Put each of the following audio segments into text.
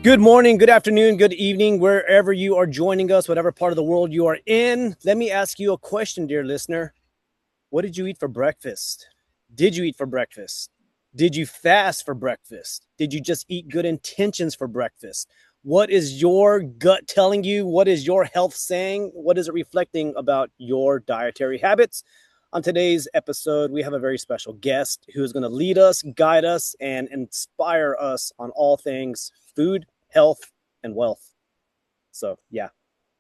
Good morning, good afternoon, good evening, wherever you are joining us, whatever part of the world you are in. Let me ask you a question, dear listener. What did you eat for breakfast? Did you eat for breakfast? Did you fast for breakfast? Did you just eat good intentions for breakfast? What is your gut telling you? What is your health saying? What is it reflecting about your dietary habits? On today's episode, we have a very special guest who is going to lead us, guide us, and inspire us on all things food, health, and wealth. So, yeah,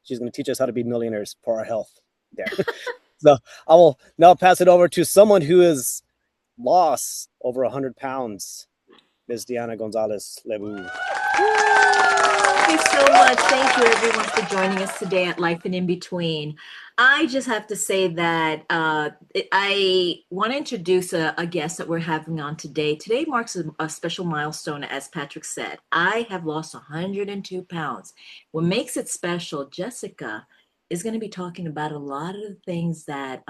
she's going to teach us how to be millionaires for our health. There. So, I will now pass it over to someone who has lost over 100 pounds, Ms. Diana Gonzalez-Lehboub. Thank you so much. Thank you, everyone, for joining us today at Life and In Between. I just have to say that I want to introduce a guest that we're having on today. Today marks a special milestone, as Patrick said. I have lost 102 pounds. What makes it special, Jessica is going to be talking about a lot of the things that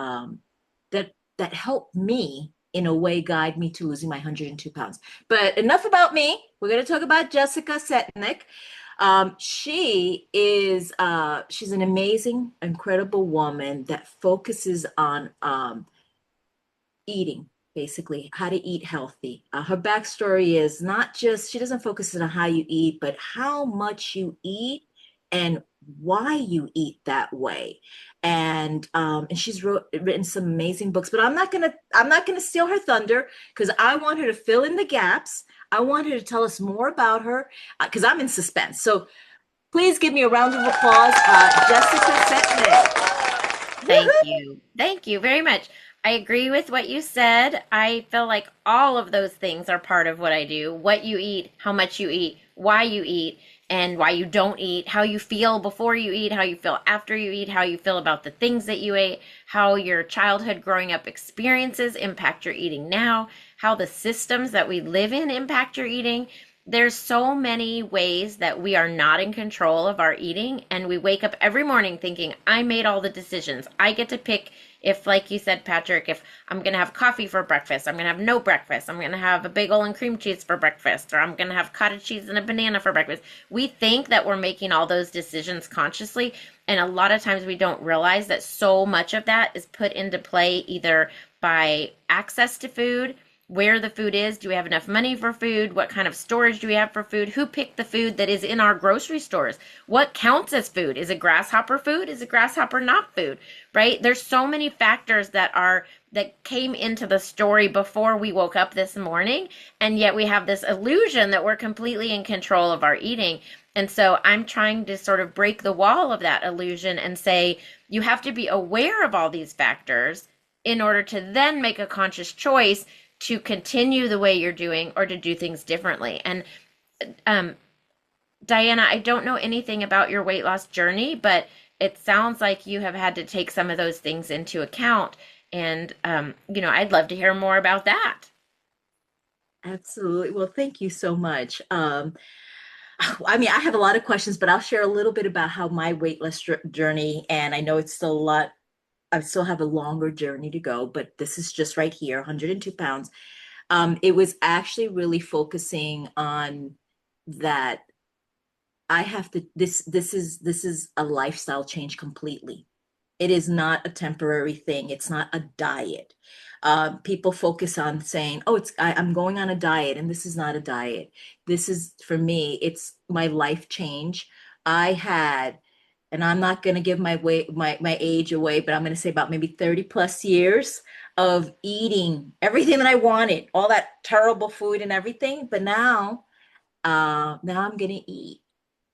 helped me in a way guide me to losing my 102 pounds. But enough about me. We're going to talk about Jessica Setnick. She's an amazing, incredible woman that focuses on eating, basically how to eat healthy. Her backstory is not just, she doesn't focus on how you eat, but how much you eat and why you eat that way. And she's written some amazing books, but I'm not gonna steal her thunder because I want her to fill in the gaps. I want her to tell us more about her because I'm in suspense. So please give me a round of applause, Jessica Setnick. Thank you. Thank you very much. I agree with what you said. I feel like all of those things are part of what I do. What you eat, how much you eat, and why you don't eat, how you feel before you eat, how you feel after you eat, how you feel about the things that you ate, how your childhood growing up experiences impact your eating now, how the systems that we live in impact your eating. There's so many ways that we are not in control of our eating, and we wake up every morning thinking, I made all the decisions. I get to pick if, like you said, Patrick, if I'm going to have coffee for breakfast, I'm going to have no breakfast, I'm going to have a bagel and cream cheese for breakfast, or I'm going to have cottage cheese and a banana for breakfast. We think that we're making all those decisions consciously, and a lot of times we don't realize that so much of that is put into play either by access to food, where the food is, do we have enough money for food, what kind of storage do we have for food, who picked the food that is in our grocery stores, what counts as food, is it grasshopper food, is it grasshopper not food, right? There's so many factors that came into the story before we woke up this morning, and yet we have this illusion that we're completely in control of our eating. And so I'm trying to sort of break the wall of that illusion and say you have to be aware of all these factors in order to then make a conscious choice to continue the way you're doing or to do things differently. And Diana, I don't know anything about your weight loss journey, but it sounds like you have had to take some of those things into account. And, I'd love to hear more about that. Absolutely. Well, thank you so much. I have a lot of questions, but I'll share a little bit about how my weight loss journey, and I know it's still a lot. I still have a longer journey to go, but this is just right here, 102 pounds. It was actually really focusing on that I have to this is a lifestyle change completely. It is not a temporary thing. It's not a diet. People focus on saying, "Oh, I'm going on a diet," and this is not a diet. This is for me. It's my life change. I had, and I'm not going to give my age away, but I'm going to say about maybe 30 plus years of eating everything that I wanted, all that terrible food and everything. But now I'm going to eat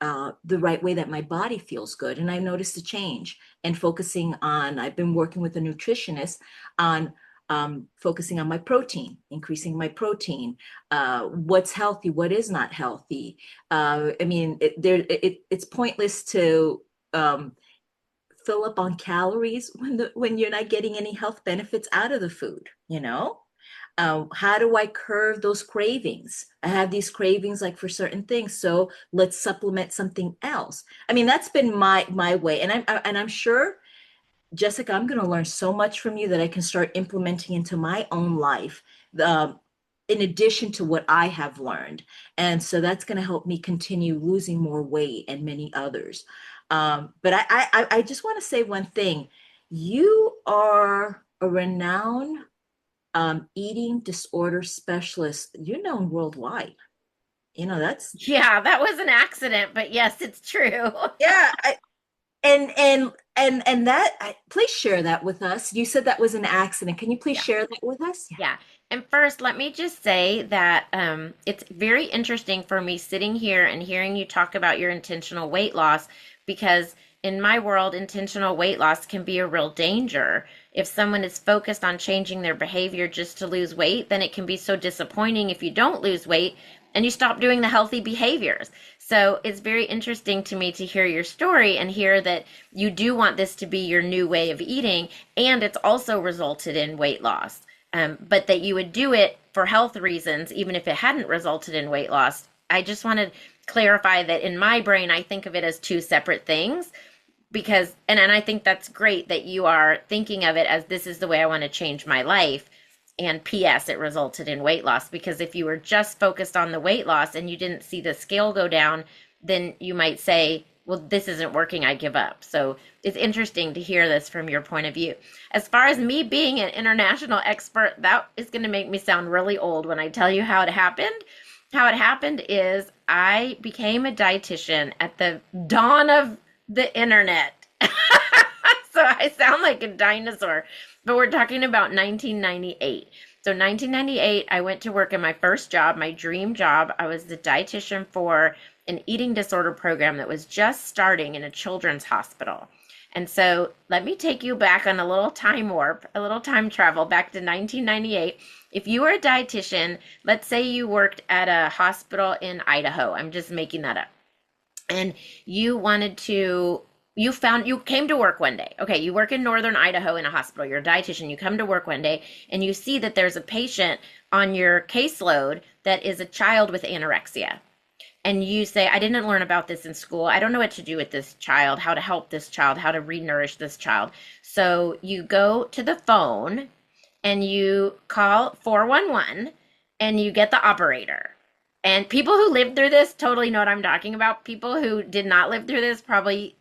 the right way that my body feels good. And I noticed a change and focusing on, I've been working with a nutritionist on focusing on my protein, increasing my protein, what's healthy, what is not healthy. It's pointless to fill up on calories when you're not getting any health benefits out of the food, you know? How do I curb those cravings? I have these cravings like for certain things, so let's supplement something else. I mean, that's been my way, and I'm sure, Jessica, I'm going to learn so much from you that I can start implementing into my own life. in addition to what I have learned. And so that's going to help me continue losing more weight and many others. But I just want to say one thing. You are a renowned eating disorder specialist. You're known worldwide. That's, Yeah, that was an accident, but yes, it's true. yeah. And that, please share that with us. You said that was an accident. Can you please Yeah. share that with us? Yeah. Yeah. And first, let me just say that it's very interesting for me sitting here and hearing you talk about your intentional weight loss because in my world, intentional weight loss can be a real danger. If someone is focused on changing their behavior just to lose weight, then it can be so disappointing if you don't lose weight and you stop doing the healthy behaviors. So it's very interesting to me to hear your story and hear that you do want this to be your new way of eating, and it's also resulted in weight loss. But that you would do it for health reasons, even if it hadn't resulted in weight loss. I just want to clarify that in my brain, I think of it as two separate things because, and I think that's great that you are thinking of it as this is the way I want to change my life. And P.S., it resulted in weight loss because if you were just focused on the weight loss and you didn't see the scale go down, then you might say, well, this isn't working, I give up. So it's interesting to hear this from your point of view. As far as me being an international expert, that is going to make me sound really old when I tell you how it happened. How it happened is I became a dietitian at the dawn of the internet. So I sound like a dinosaur, but we're talking about 1998. So 1998, I went to work in my first job, my dream job. I was the dietitian for an eating disorder program that was just starting in a children's hospital. And so let me take you back on a little time warp, a little time travel back to 1998. If you were a dietitian, let's say you worked at a hospital in Idaho. I'm just making that up. And you wanted to, you came to work one day. Okay, you work in northern Idaho in a hospital. You're a dietitian. You come to work one day and you see that there's a patient on your caseload that is a child with anorexia. And you say, I didn't learn about this in school. I don't know what to do with this child, how to help this child, how to re-nourish this child. So you go to the phone and you call 411 and you get the operator. And people who lived through this totally know what I'm talking about. People who did not live through this probably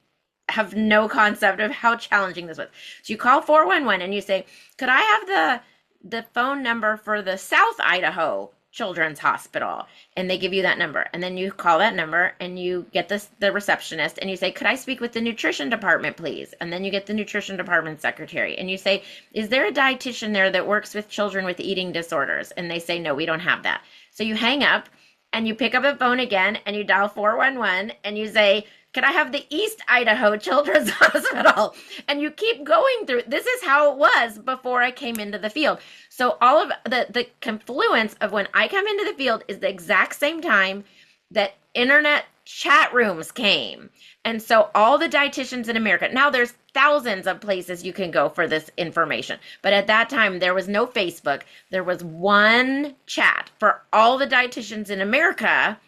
have no concept of how challenging this was. So you call 411 and you say, could I have the phone number for the South Idaho Children's Hospital? And they give you that number. And then you call that number and you get the receptionist and you say, could I speak with the nutrition department, please? And then you get the nutrition department secretary and you say, is there a dietitian there that works with children with eating disorders? And they say, no, we don't have that. So you hang up and you pick up the phone again and you dial 411 and you say, can I have the East Idaho Children's Hospital? And you keep going through. This is how it was before I came into the field. So all of the confluence of when I come into the field is the exact same time that internet chat rooms came. And so all the dietitians in America, now there's thousands of places you can go for this information. But at that time, there was no Facebook. There was one chat for all the dietitians in America.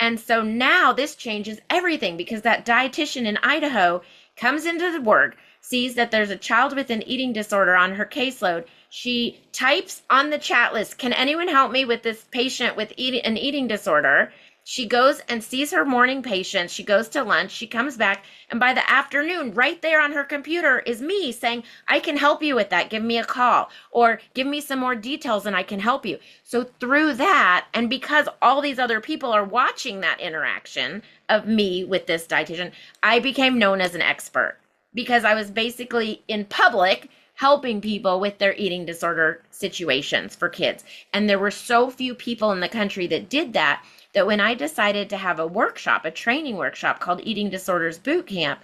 And so now this changes everything because that dietitian in Idaho comes into the work, sees that there's a child with an eating disorder on her caseload. She types on the chat list, can anyone help me with this patient with an eating disorder? She goes and sees her morning patient. She goes to lunch. She comes back. And by the afternoon, right there on her computer is me saying, I can help you with that. Give me a call or give me some more details and I can help you. So through that, and because all these other people are watching that interaction of me with this dietitian, I became known as an expert because I was basically in public helping people with their eating disorder situations for kids. And there were so few people in the country that did that when I decided to have a workshop, a training workshop called Eating Disorders Boot Camp,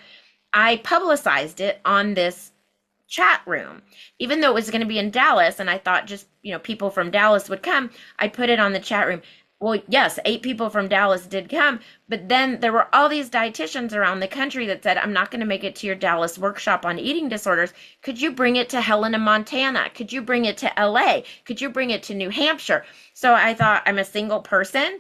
I publicized it on this chat room. Even though it was going to be in Dallas and I thought just, people from Dallas would come, I put it on the chat room. Well, yes, 8 people from Dallas did come, but then there were all these dietitians around the country that said, I'm not going to make it to your Dallas workshop on eating disorders. Could you bring it to Helena, Montana? Could you bring it to LA? Could you bring it to New Hampshire? So I thought, I'm a single person.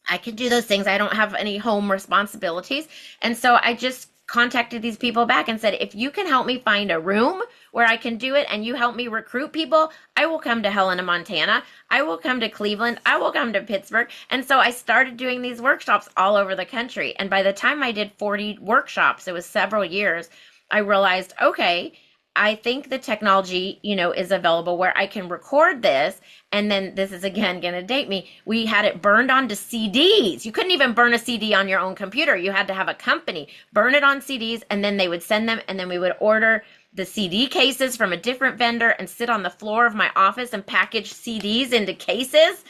I can do those things. I don't have any home responsibilities. And so I just contacted these people back and said, if you can help me find a room where I can do it and you help me recruit people, I will come to Helena, Montana. I will come to Cleveland. I will come to Pittsburgh. And so I started doing these workshops all over the country. And by the time I did 40 workshops, it was several years, I realized, okay, I think the technology, is available where I can record this. And then this is again going to date me. We had it burned onto CDs. You couldn't even burn a CD on your own computer. You had to have a company burn it on CDs, and then they would send them, and then we would order the CD cases from a different vendor and sit on the floor of my office and package CDs into cases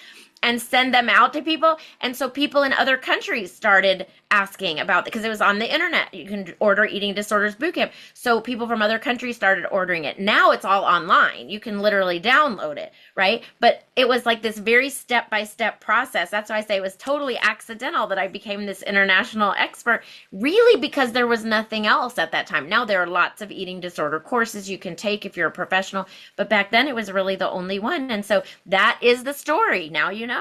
and send them out to people. And so people in other countries started asking about it because it was on the internet. You can order Eating Disorders Bootcamp. So people from other countries started ordering it. Now it's all online. You can literally download it, right? But it was like this very step-by-step process. That's why I say it was totally accidental that I became this international expert, really because there was nothing else at that time. Now there are lots of eating disorder courses you can take if you're a professional, but back then it was really the only one. And so that is the story. Now you know.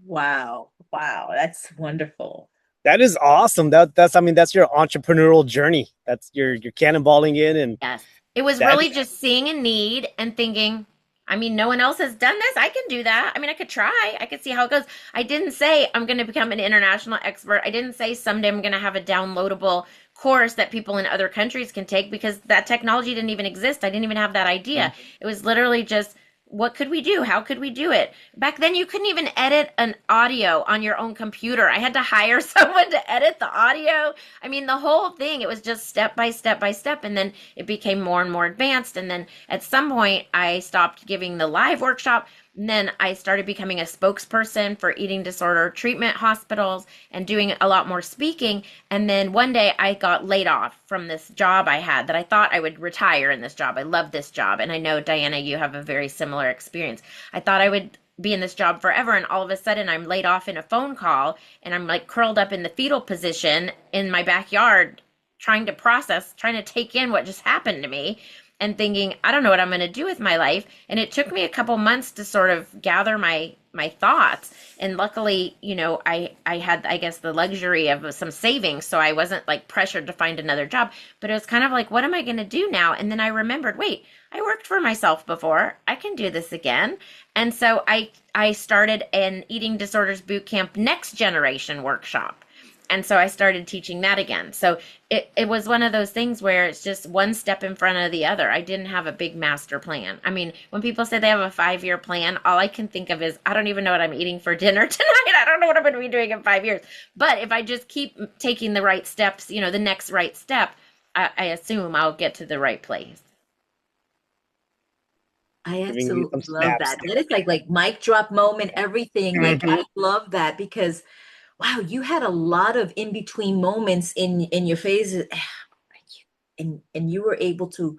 Wow. Wow. That's wonderful. That is awesome. That's your entrepreneurial journey. That's you're cannonballing in, and yes, it was really just seeing a need and thinking, no one else has done this. I can do that. I could try. I could see how it goes. I didn't say I'm going to become an international expert. I didn't say someday I'm going to have a downloadable course that people in other countries can take, because that technology didn't even exist. I didn't even have that idea. It was literally just, what could we do? How could we do it? Back then, you couldn't even edit an audio on your own computer. I had to hire someone to edit the audio. The whole thing, it was just step by step by step. And then it became more and more advanced. And then at some point, I stopped giving the live workshop. And then I started becoming a spokesperson for eating disorder treatment hospitals and doing a lot more speaking. And then one day I got laid off from this job I had that I thought I would retire in this job. I love this job. And I know, Diana, you have a very similar experience. I thought I would be in this job forever. And all of a sudden I'm laid off in a phone call, and I'm like curled up in the fetal position in my backyard, trying to take in what just happened to me, and thinking, I don't know what I'm going to do with my life. And it took me a couple months to sort of gather my thoughts. And luckily, I had, I guess, the luxury of some savings. So I wasn't like pressured to find another job, but it was kind of like, what am I going to do now? And then I remembered, wait, I worked for myself before. I can do this again. And so I started an Eating Disorders Bootcamp Next Generation workshop. And so I started teaching that again. So it was one of those things where it's just one step in front of the other. I didn't have a big master plan. When people say they have a 5-year plan, all I can think of is, I don't even know what I'm eating for dinner tonight. I don't know what I'm going to be doing in 5 years. But if I just keep taking the right steps, the next right step, I assume I'll get to the right place. I absolutely love that. That is like mic drop moment, everything. Like, I love that because, wow, you had a lot of in-between moments in your phases, and you were able to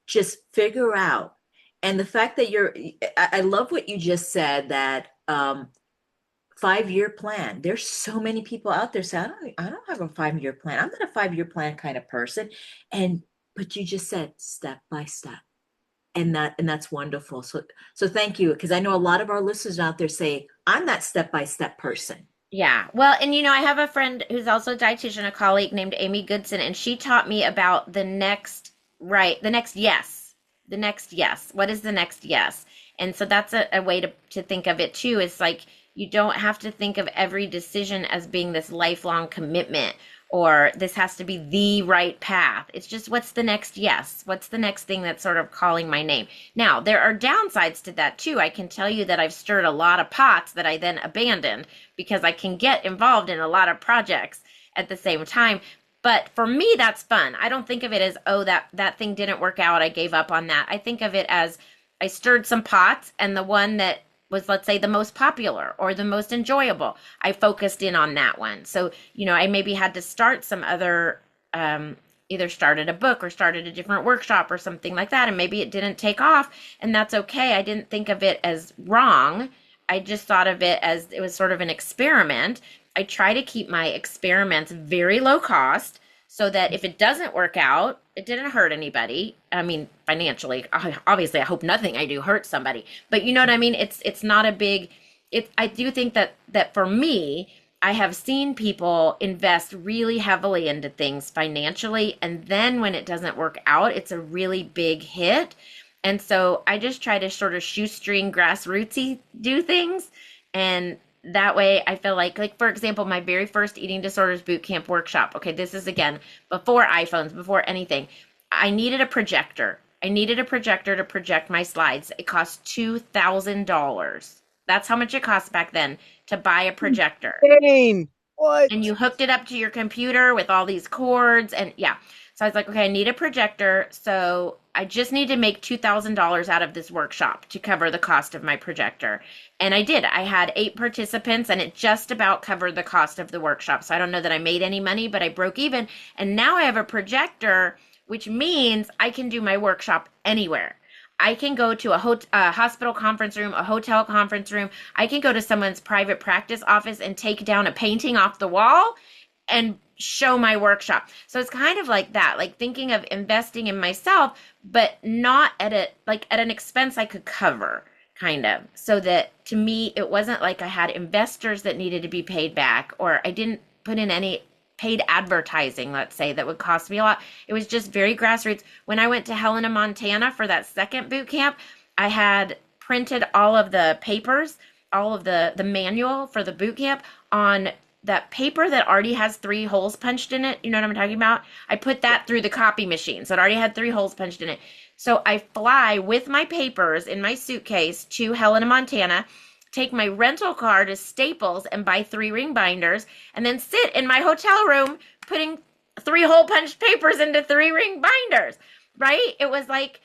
just figure out. And the fact that I love what you just said, that 5-year plan. There's so many people out there saying, I don't have a 5-year plan. I'm not a 5-year plan kind of person. But you just said step by step. And that's wonderful. So thank you. Because I know a lot of our listeners out there say, I'm that step-by-step person. Yeah. Well, and I have a friend who's also a dietitian, a colleague named Amy Goodson, and she taught me about the next yes. The next yes. What is the next yes? And so that's a way to think of it too. It's like, you don't have to think of every decision as being this lifelong commitment, or this has to be the right path. It's just, what's the next yes? What's the next thing that's sort of calling my name? Now, there are downsides to that too. I can tell you that I've stirred a lot of pots that I then abandoned because I can get involved in a lot of projects at the same time. But for me, that's fun. I don't think of it as, oh, that thing didn't work out, I gave up on that. I think of it as, I stirred some pots, and the one that was, let's say, the most popular or the most enjoyable, I focused in on that one. So, I maybe had to start some other, either started a book or started a different workshop or something like that. And maybe it didn't take off, and that's okay. I didn't think of it as wrong. I just thought of it as it was sort of an experiment. I try to keep my experiments very low cost, so that if it doesn't work out, it didn't hurt anybody. Financially, obviously, I hope nothing I do hurts somebody. But you know what I mean? It's not a big. I do think that for me, I have seen people invest really heavily into things financially, and then when it doesn't work out, it's a really big hit. And so I just try to sort of shoestring grassrootsy do things. And that way I feel like for example, my very first eating disorders boot camp workshop. Okay, this is again before iPhones, before anything. I needed a projector. I needed a projector to project my slides. It cost $2,000. That's how much it cost back then to buy a projector. Dang. What? And you hooked it up to your computer with all these cords and yeah. So I was like, okay, I need a projector. So I just need to make $2,000 out of this workshop to cover the cost of my projector. And I did. I had 8 participants and it just about covered the cost of the workshop. So I don't know that I made any money, but I broke even. And now I have a projector, which means I can do my workshop anywhere. I can go to a hospital conference room, a hotel conference room. I can go to someone's private practice office and take down a painting off the wall and show my workshop. So it's kind of like that, like thinking of investing in myself, but not at an expense I could cover, kind of. So that to me, it wasn't like I had investors that needed to be paid back, or I didn't put in any paid advertising, let's say, that would cost me a lot. It was just very grassroots. When I went to Helena, Montana for that second boot camp, I had printed all of the papers, all of the manual for the boot camp on that paper that already has 3 holes punched in it. You know what I'm talking about? I put that through the copy machine. So it already had 3 holes punched in it. So I fly with my papers in my suitcase to Helena, Montana, take my rental car to Staples and buy 3 ring binders, and then sit in my hotel room putting 3 hole punched papers into 3 ring binders, right? It was like,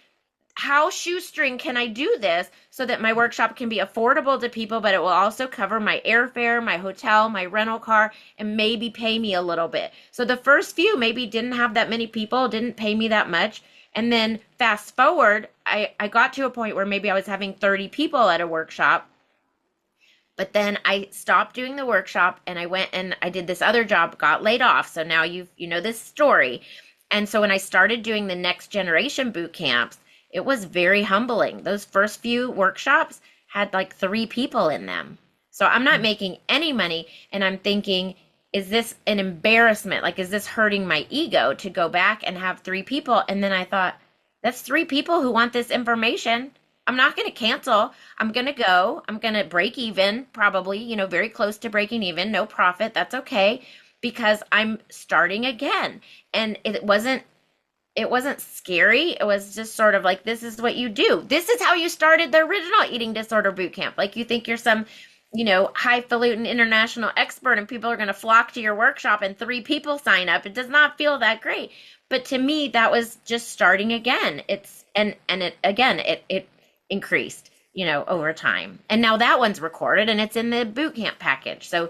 how shoestring can I do this so that my workshop can be affordable to people, but it will also cover my airfare, my hotel, my rental car, and maybe pay me a little bit. So the first few maybe didn't have that many people, didn't pay me that much. And then fast forward, I got to a point where maybe I was having 30 people at a workshop. But then I stopped doing the workshop and I went and I did this other job, got laid off. So now you know this story. And so when I started doing the next generation boot camps, it was very humbling. Those first few workshops had like 3 people in them. So I'm not making any money and I'm thinking, is this an embarrassment? Like, is this hurting my ego to go back and have 3 people? And then I thought, that's 3 people who want this information. I'm not going to cancel. I'm going to go. I'm going to break even, probably, very close to breaking even, no profit. That's okay because I'm starting again. And it wasn't scary. It was just sort of like, this is what you do. This is how you started the original eating disorder boot camp. Like you think you're some, highfalutin international expert and people are going to flock to your workshop and 3 people sign up. It does not feel that great. But to me, that was just starting again. It increased, over time. And now that one's recorded and it's in the boot camp package. So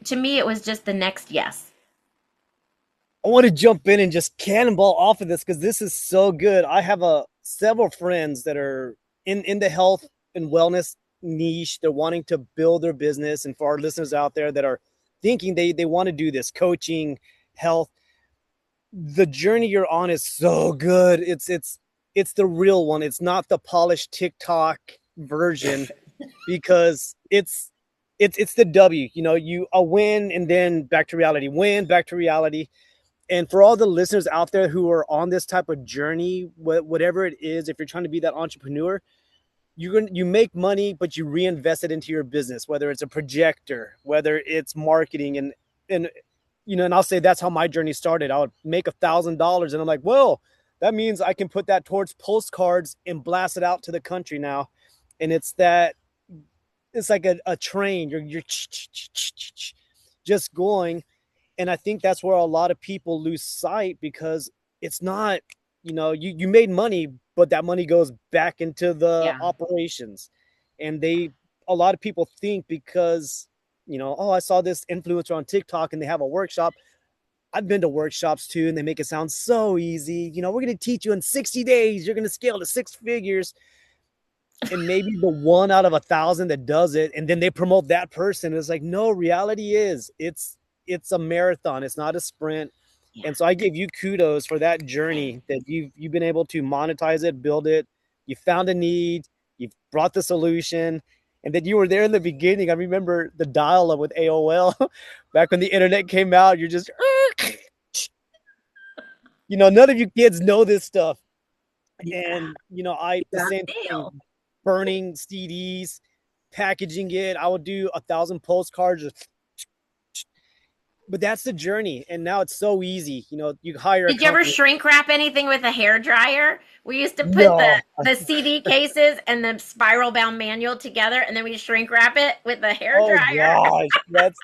to me, it was just the next yes. I want to jump in and just cannonball off of this because this is so good. I have several friends that are in the health and wellness niche. They're wanting to build their business. And for our listeners out there that are thinking they want to do this coaching, health, the journey you're on is so good. It's the real one. It's not the polished TikTok version because it's the W, a win and then back to reality, win, back to reality. And for all the listeners out there who are on this type of journey, whatever it is, if you're trying to be that entrepreneur, you make money, but you reinvest it into your business, whether it's a projector, whether it's marketing. And I'll say that's how my journey started. I would make $1,000 and I'm like, well, that means I can put that towards postcards and blast it out to the country now. And it's like a train. You're just going. And I think that's where a lot of people lose sight because it's not, you made money, but that money goes back into the operations. And a lot of people think because, I saw this influencer on TikTok and they have a workshop. I've been to workshops too, and they make it sound so easy. We're going to teach you in 60 days. You're going to scale to 6 figures. And maybe the 1 out of 1,000 that does it. And then they promote that person. It's like, no, reality is it's a marathon. It's not a sprint. Yeah. And so I give you kudos for that journey that you've been able to monetize it, build it. You found a need, you've brought the solution. And then you were there in the beginning. I remember the dial-up with AOL back when the internet came out. You're just, none of you kids know this stuff. Yeah. And, I, the Got same thing, mail. burning CDs, packaging it. I would do 1,000 postcards. But that's the journey. And now it's so easy. You hire a Did you ever company. shrink wrap anything with a hair dryer? We used to put No. the CD cases and the spiral bound manual together, and then we shrink wrap it with a hair Oh dryer. gosh,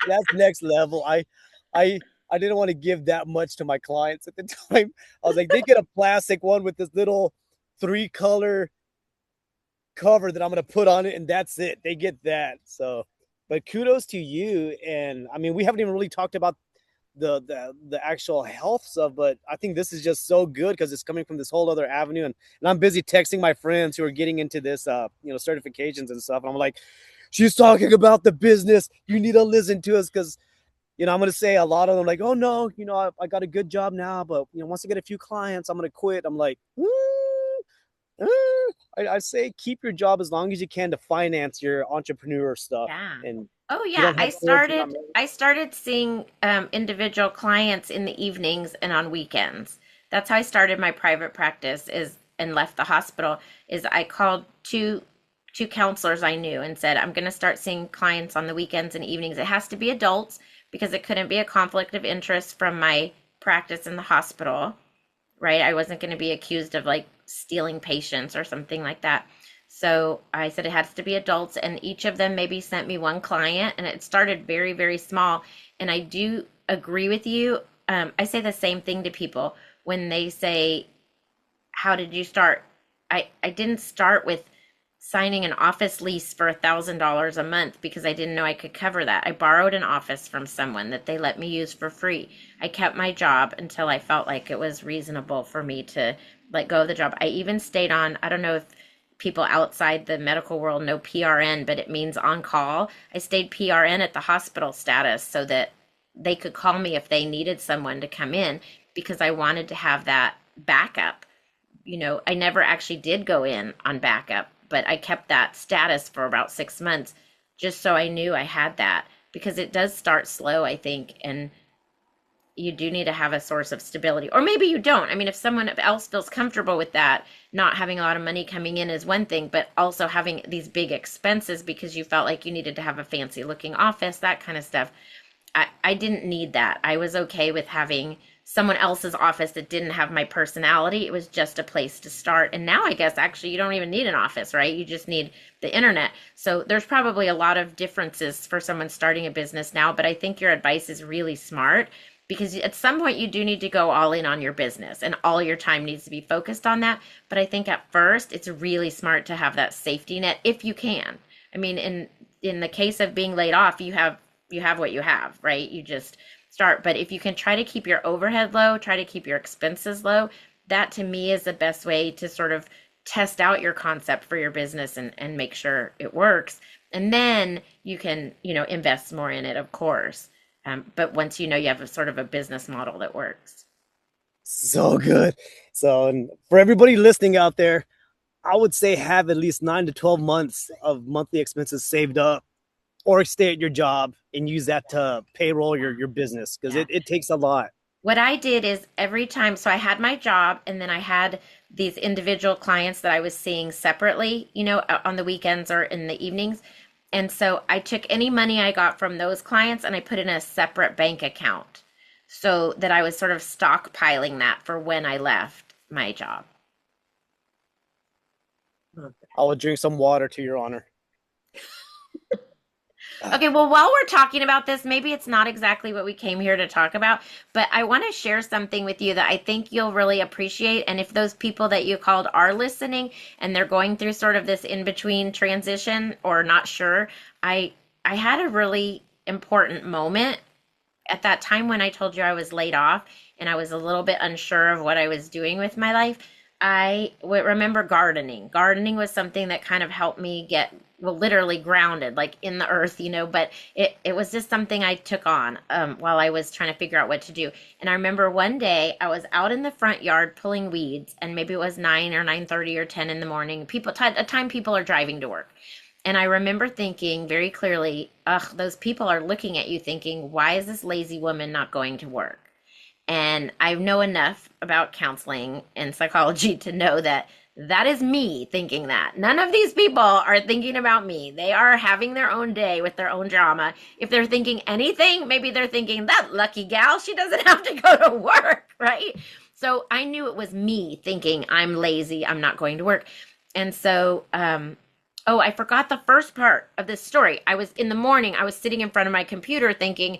that's next level. I I didn't want to give that much to my clients at the time. I was like, they get a plastic one with this little 3-color cover that I'm gonna put on it, and that's it. They get that. So, but kudos to you. And I mean, we haven't even really talked about the actual health stuff, but I think this is just so good because it's coming from this whole other avenue. And I'm busy texting my friends who are getting into this certifications and stuff. And I'm like, she's talking about the business. You need to listen to us because I'm gonna say a lot of them like, oh no, I got a good job now, but once I get a few clients, I'm gonna quit. I'm like, I say keep your job as long as you can to finance your entrepreneur stuff. Yeah. And Oh you yeah, don't have kids, you're not married. I started seeing individual clients in the evenings and on weekends. That's how I started my private practice is and left the hospital is I called two counselors I knew and said, I'm going to start seeing clients on the weekends and evenings. It has to be adults because it couldn't be a conflict of interest from my practice in the hospital, right? I wasn't going to be accused of like stealing patients or something like that. So I said it has to be adults, and each of them maybe sent me one client, and it started very, very small. And I do agree with you. I say the same thing to people when they say, how did you start? I didn't start with signing an office lease for $1,000 a month because I didn't know I could cover that. I borrowed an office from someone that they let me use for free. I kept my job until I felt like it was reasonable for me to let go of the job. I even stayed on, I don't know if people outside the medical world know PRN, but it means on call. I stayed PRN at the hospital status so that they could call me if they needed someone to come in because I wanted to have that backup. I never actually did go in on backup, but I kept that status for about 6 months just so I knew I had that because it does start slow, I think, and you do need to have a source of stability. Or maybe you don't. I mean, if someone else feels comfortable with that, not having a lot of money coming in is one thing, but also having these big expenses because you felt like you needed to have a fancy looking office, that kind of stuff. I didn't need that. I was okay with having someone else's office that didn't have my personality. It was just a place to start. And now I guess actually you don't even need an office, right? You just need the internet. So there's probably a lot of differences for someone starting a business now, but I think your advice is really smart because at some point you do need to go all in on your business and all your time needs to be focused on that. But I think at first it's really smart to have that safety net if you can. I mean, in the case of being laid off, you have what you have, right? You just start. But if you can try to keep your overhead low, try to keep your expenses low, that to me is the best way to sort of test out your concept for your business and make sure it works. And then you can, invest more in it, of course. But once you have a sort of a business model that works. So good. So, and for everybody listening out there, I would say have at least 9 to 12 months of monthly expenses saved up or stay at your job and use that to payroll your business because Yeah. it takes a lot. What I did is every time, so I had my job and then I had these individual clients that I was seeing separately, on the weekends or in the evenings. And so I took any money I got from those clients and I put in a separate bank account so that I was sort of stockpiling that for when I left my job. I will drink some water to your honor. Okay, well, while we're talking about this, maybe it's not exactly what we came here to talk about, but I want to share something with you that I think you'll really appreciate. And if those people that you called are listening and they're going through sort of this in-between transition or not sure, I had a really important moment at that time when I told you I was laid off and I was a little bit unsure of what I was doing with my life. I remember gardening. Gardening was something that kind of helped me get, well, literally grounded, like in the earth, but it was just something I took on while I was trying to figure out what to do. And I remember one day I was out in the front yard pulling weeds, and maybe it was 9 or 9:30 or 10 in the morning. A time people are driving to work. And I remember thinking very clearly, ugh, those people are looking at you thinking, why is this lazy woman not going to work? And I know enough about counseling and psychology to know that that is me thinking that. None of these people are thinking about me. They are having their own day with their own drama. If they're thinking anything, maybe they're thinking, that lucky gal, she doesn't have to go to work, right? So I knew it was me thinking, I'm lazy, I'm not going to work. And so, oh, I forgot the first part of this story. I was in the morning, I was sitting in front of my computer thinking,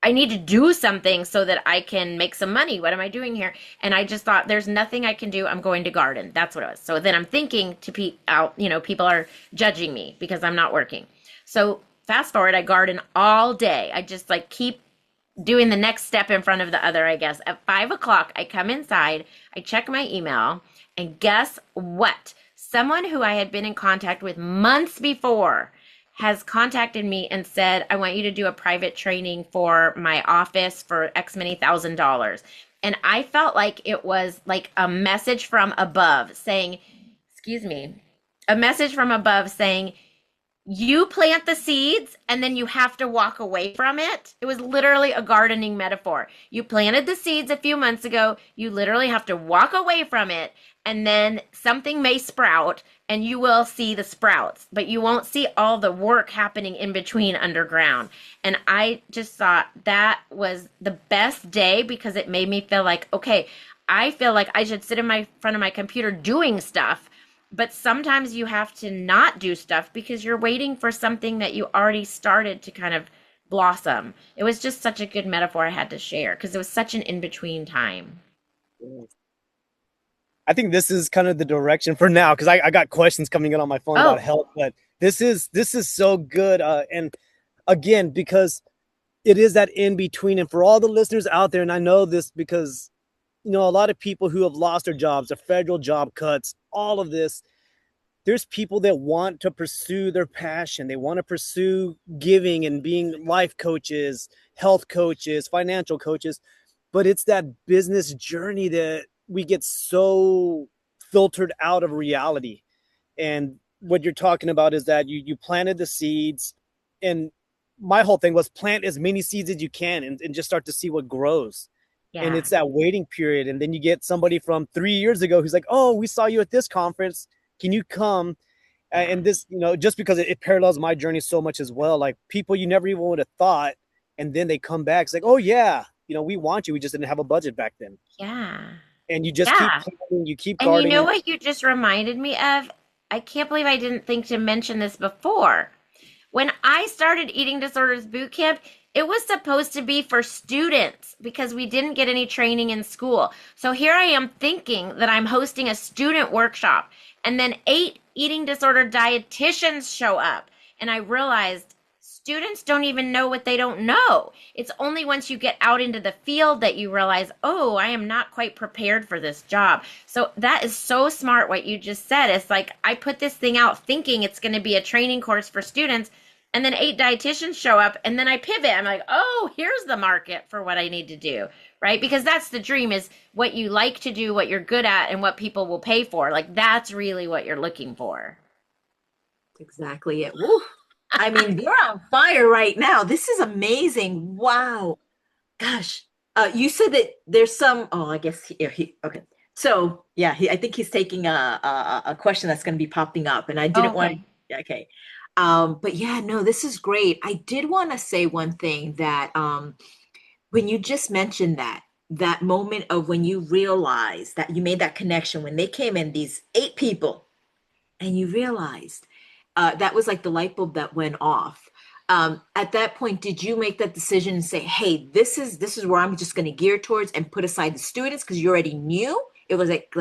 I need to do something so that I can make some money. What am I doing here? And I just thought, there's nothing I can do. I'm going to garden. That's what it was. So then I'm thinking to people are judging me because I'm not working. So fast forward, I garden all day. I just like keep doing the next step in front of the other, I guess. At 5 o'clock, I come inside, I check my email, and guess what? Someone who I had been in contact with months before has contacted me and said, I want you to do a private training for my office for X many $1,000s. And I felt like it was like a message from above saying, excuse me, a message from above saying, you plant the seeds and then you have to walk away from it. It was literally a gardening metaphor. You planted the seeds a few months ago. You literally have to walk away from it, and then something may sprout and you will see the sprouts, but you won't see all the work happening in between underground. And I just thought that was the best day because it made me feel like, okay, I feel like I should sit in my front of my computer doing stuff. But sometimes you have to not do stuff because you're waiting for something that you already started to kind of blossom. It was just such a good metaphor I had to share because it was such an in-between time. I think this is kind of the direction for now because I got questions coming in on my phone about health, but this is so good. And again, because it is that in between, and for all the listeners out there, and I know this because a lot of people who have lost their jobs, their federal job cuts, all of this, there's people that want to pursue their passion. They want to pursue giving and being life coaches, health coaches, financial coaches, but it's that business journey that we get so filtered out of reality. And what you're talking about is that you planted the seeds, and my whole thing was plant as many seeds as you can and just start to see what grows. Yeah. And it's that waiting period. And then you get somebody from 3 years ago who's like, oh, we saw you at this conference. Can you come? And this, just because it parallels my journey so much as well. Like people you never even would have thought. And then they come back. It's like, oh, yeah, we want you. We just didn't have a budget back then. Yeah. And you just keep planting, you keep gardening. And you know gardening. what you just reminded me of? I can't believe I didn't think to mention this before. When I started Eating Disorders Boot Camp, it was supposed to be for students because we didn't get any training in school. So here I am thinking that I'm hosting a student workshop, and then 8 eating disorder dietitians show up. And I realized students don't even know what they don't know. It's only once you get out into the field that you realize, oh, I am not quite prepared for this job. So that is so smart what you just said. It's like I put this thing out thinking it's going to be a training course for students, and then 8 dietitians show up, and then I pivot. I'm like, oh, here's the market for what I need to do, right? Because that's the dream, is what you like to do, what you're good at, and what people will pay for. Like that's really what you're looking for. Exactly it. Woo. I mean, you're on fire right now. This is amazing. Wow. Gosh. You said that there's some, I guess, okay. So yeah, I think he's taking a question that's going to be popping up, and I didn't want, okay. But yeah, no, this is great. I did want to say one thing that, when you just mentioned that moment of when you realized that you made that connection, when they came in, these 8 people, and you realized, that was like the light bulb that went off. At that point, did you make that decision and say, hey, this is where I'm just going to gear towards and put aside the students because you already knew? It was like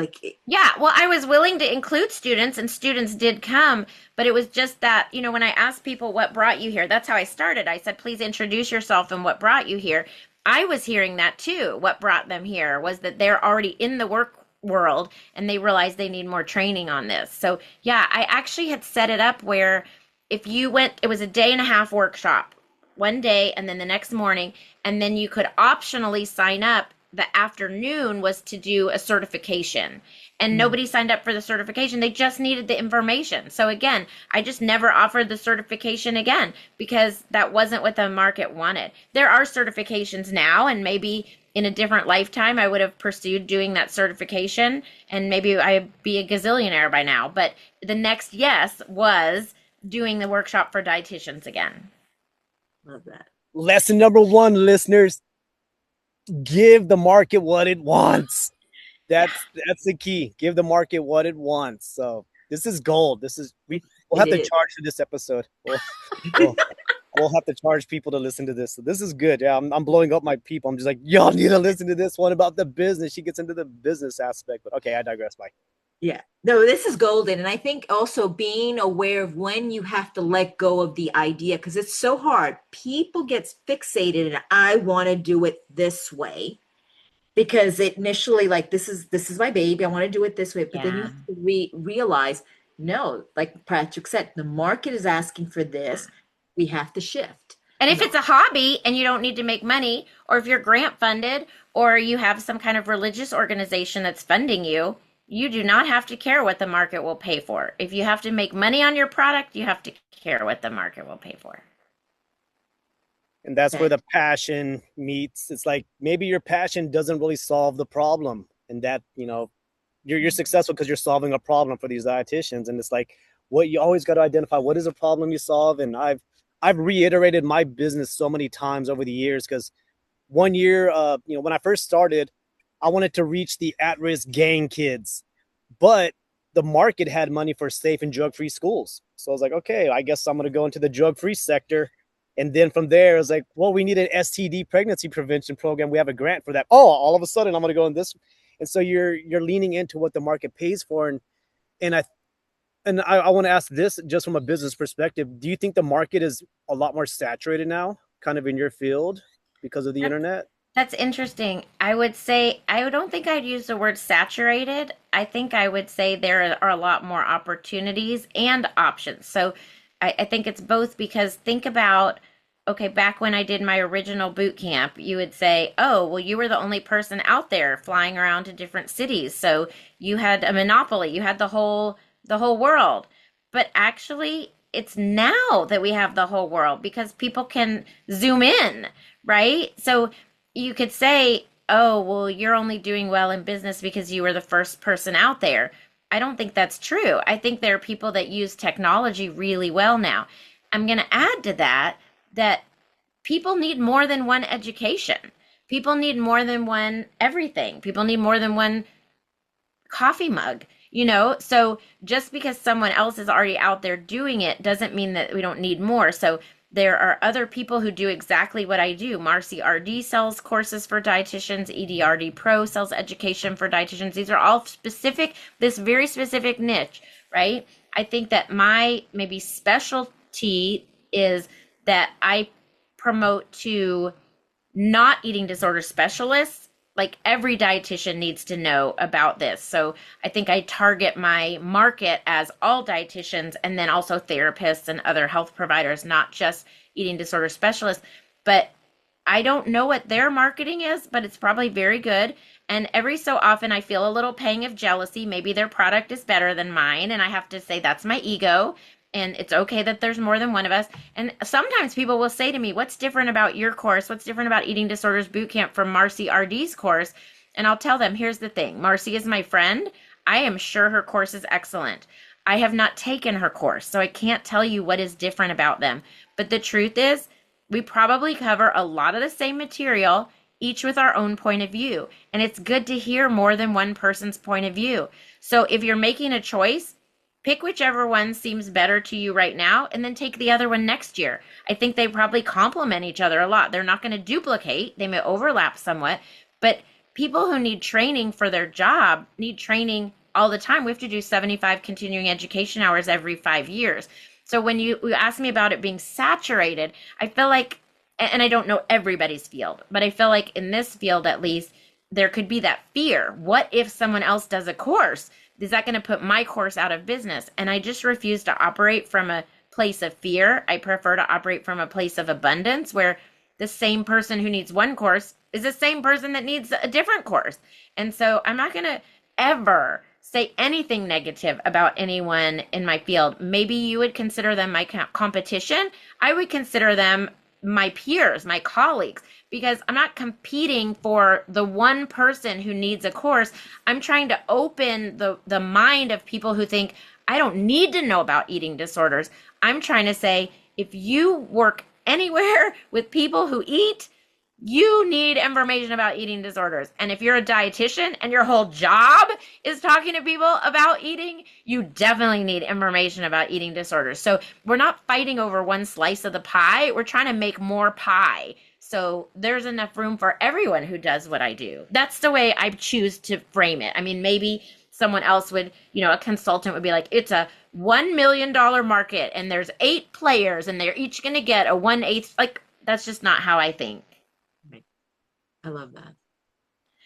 yeah, well, I was willing to include students, and students did come, but it was just that, when I asked people what brought you here, that's how I started. I said, please introduce yourself and what brought you here. I was hearing that too. What brought them here was that they're already in the work world and they realize they need more training on this. So yeah, I actually had set it up where if you went, it was a 1.5 day workshop, one day and then the next morning, and then you could optionally sign up the afternoon was to do a certification, and nobody signed up for the certification. They just needed the information. So again, I just never offered the certification again because that wasn't what the market wanted. There are certifications now, and maybe in a different lifetime, I would have pursued doing that certification, and maybe I'd be a gazillionaire by now. But the next yes was doing the workshop for dietitians again. Love that. Lesson number 1, listeners, give the market what it wants. That's the key. Give the market what it wants. So this is gold. We'll have to charge for this episode. We'll have to charge people to listen to this. So this is good. Yeah, I'm blowing up my people. I'm just like, y'all need to listen to this one about the business. She gets into the business aspect, but okay, I digress. Bye. Yeah, no, this is golden. And I think also being aware of when you have to let go of the idea, because it's so hard. People get fixated and I want to do it this way because it initially like, this is my baby. I want to do it this way. But then you have to realize, no, like Patrick said, the market is asking for this. We have to shift. And if it's a hobby and you don't need to make money, or if you're grant funded, or you have some kind of religious organization that's funding you, you do not have to care what the market will pay for. If you have to make money on your product, you have to care what the market will pay for. And that's where the passion meets. It's like maybe your passion doesn't really solve the problem, and that, you're successful because you're solving a problem for these dietitians. And it's like, what you always got to identify, what is a problem you solve? And I've reiterated my business so many times over the years, because one year, when I first started, I wanted to reach the at-risk gang kids, but the market had money for safe and drug-free schools. So I was like, okay, I guess I'm going to go into the drug-free sector. And then from there, I was like, well, we need an STD pregnancy prevention program. We have a grant for that. Oh, all of a sudden I'm going to go in this. And so you're leaning into what the market pays for. And I want to ask this just from a business perspective. Do you think the market is a lot more saturated now, kind of in your field, because of the internet? That's interesting. I would say, I don't think I'd use the word saturated. I think I would say there are a lot more opportunities and options. So I think it's both, because think about, okay, back when I did my original boot camp, you would say, oh, well, you were the only person out there flying around to different cities. So you had a monopoly, you had the whole world. But actually, it's now that we have the whole world because people can zoom in, right? So you could say, oh, well, you're only doing well in business because you were the first person out there. I don't think that's true. I think there are people that use technology really well now. I'm going to add to that people need more than one education. People need more than one everything. People need more than one coffee mug, So just because someone else is already out there doing it doesn't mean that we don't need more. So there are other people who do exactly what I do. Marcy RD sells courses for dietitians. EDRD Pro sells education for dietitians. These are all this very specific niche, right? I think that my maybe specialty is that I promote to not eating disorder specialists. Like every dietitian needs to know about this. So I think I target my market as all dietitians and then also therapists and other health providers, not just eating disorder specialists. But I don't know what their marketing is, but it's probably very good. And every so often I feel a little pang of jealousy. Maybe their product is better than mine. And I have to say that's my ego. And it's okay that there's more than one of us. And sometimes people will say to me, what's different about your course? What's different about Eating Disorders Bootcamp from Marcy RD's course? And I'll tell them, here's the thing. Marcy is my friend. I am sure her course is excellent. I have not taken her course, so I can't tell you what is different about them. But the truth is, we probably cover a lot of the same material, each with our own point of view. And it's good to hear more than one person's point of view. So if you're making a choice, pick whichever one seems better to you right now, and then take the other one next year. I think they probably complement each other a lot. They're not going to duplicate. They may overlap somewhat, but people who need training for their job need training all the time. We have to do 75 continuing education hours every 5 years. So when you ask me about it being saturated, I feel like, and I don't know everybody's field, but I feel like in this field at least, there could be that fear. What if someone else does a course? Is that going to put my course out of business? And I just refuse to operate from a place of fear. I prefer to operate from a place of abundance where the same person who needs one course is the same person that needs a different course. And so I'm not going to ever say anything negative about anyone in my field. Maybe you would consider them my competition. I would consider them my peers, my colleagues, because I'm not competing for the one person who needs a course. I'm trying to open the mind of people who think, I don't need to know about eating disorders. I'm trying to say, if you work anywhere with people who eat, you need information about eating disorders. And if you're a dietitian and your whole job is talking to people about eating, you definitely need information about eating disorders. So we're not fighting over one slice of the pie. We're trying to make more pie. So there's enough room for everyone who does what I do. That's the way I choose to frame it. I mean, maybe someone else would, a consultant would be like, it's a $1 million market and there's 8 players and they're each going to get a 1/8. Like, that's just not how I think. I love that.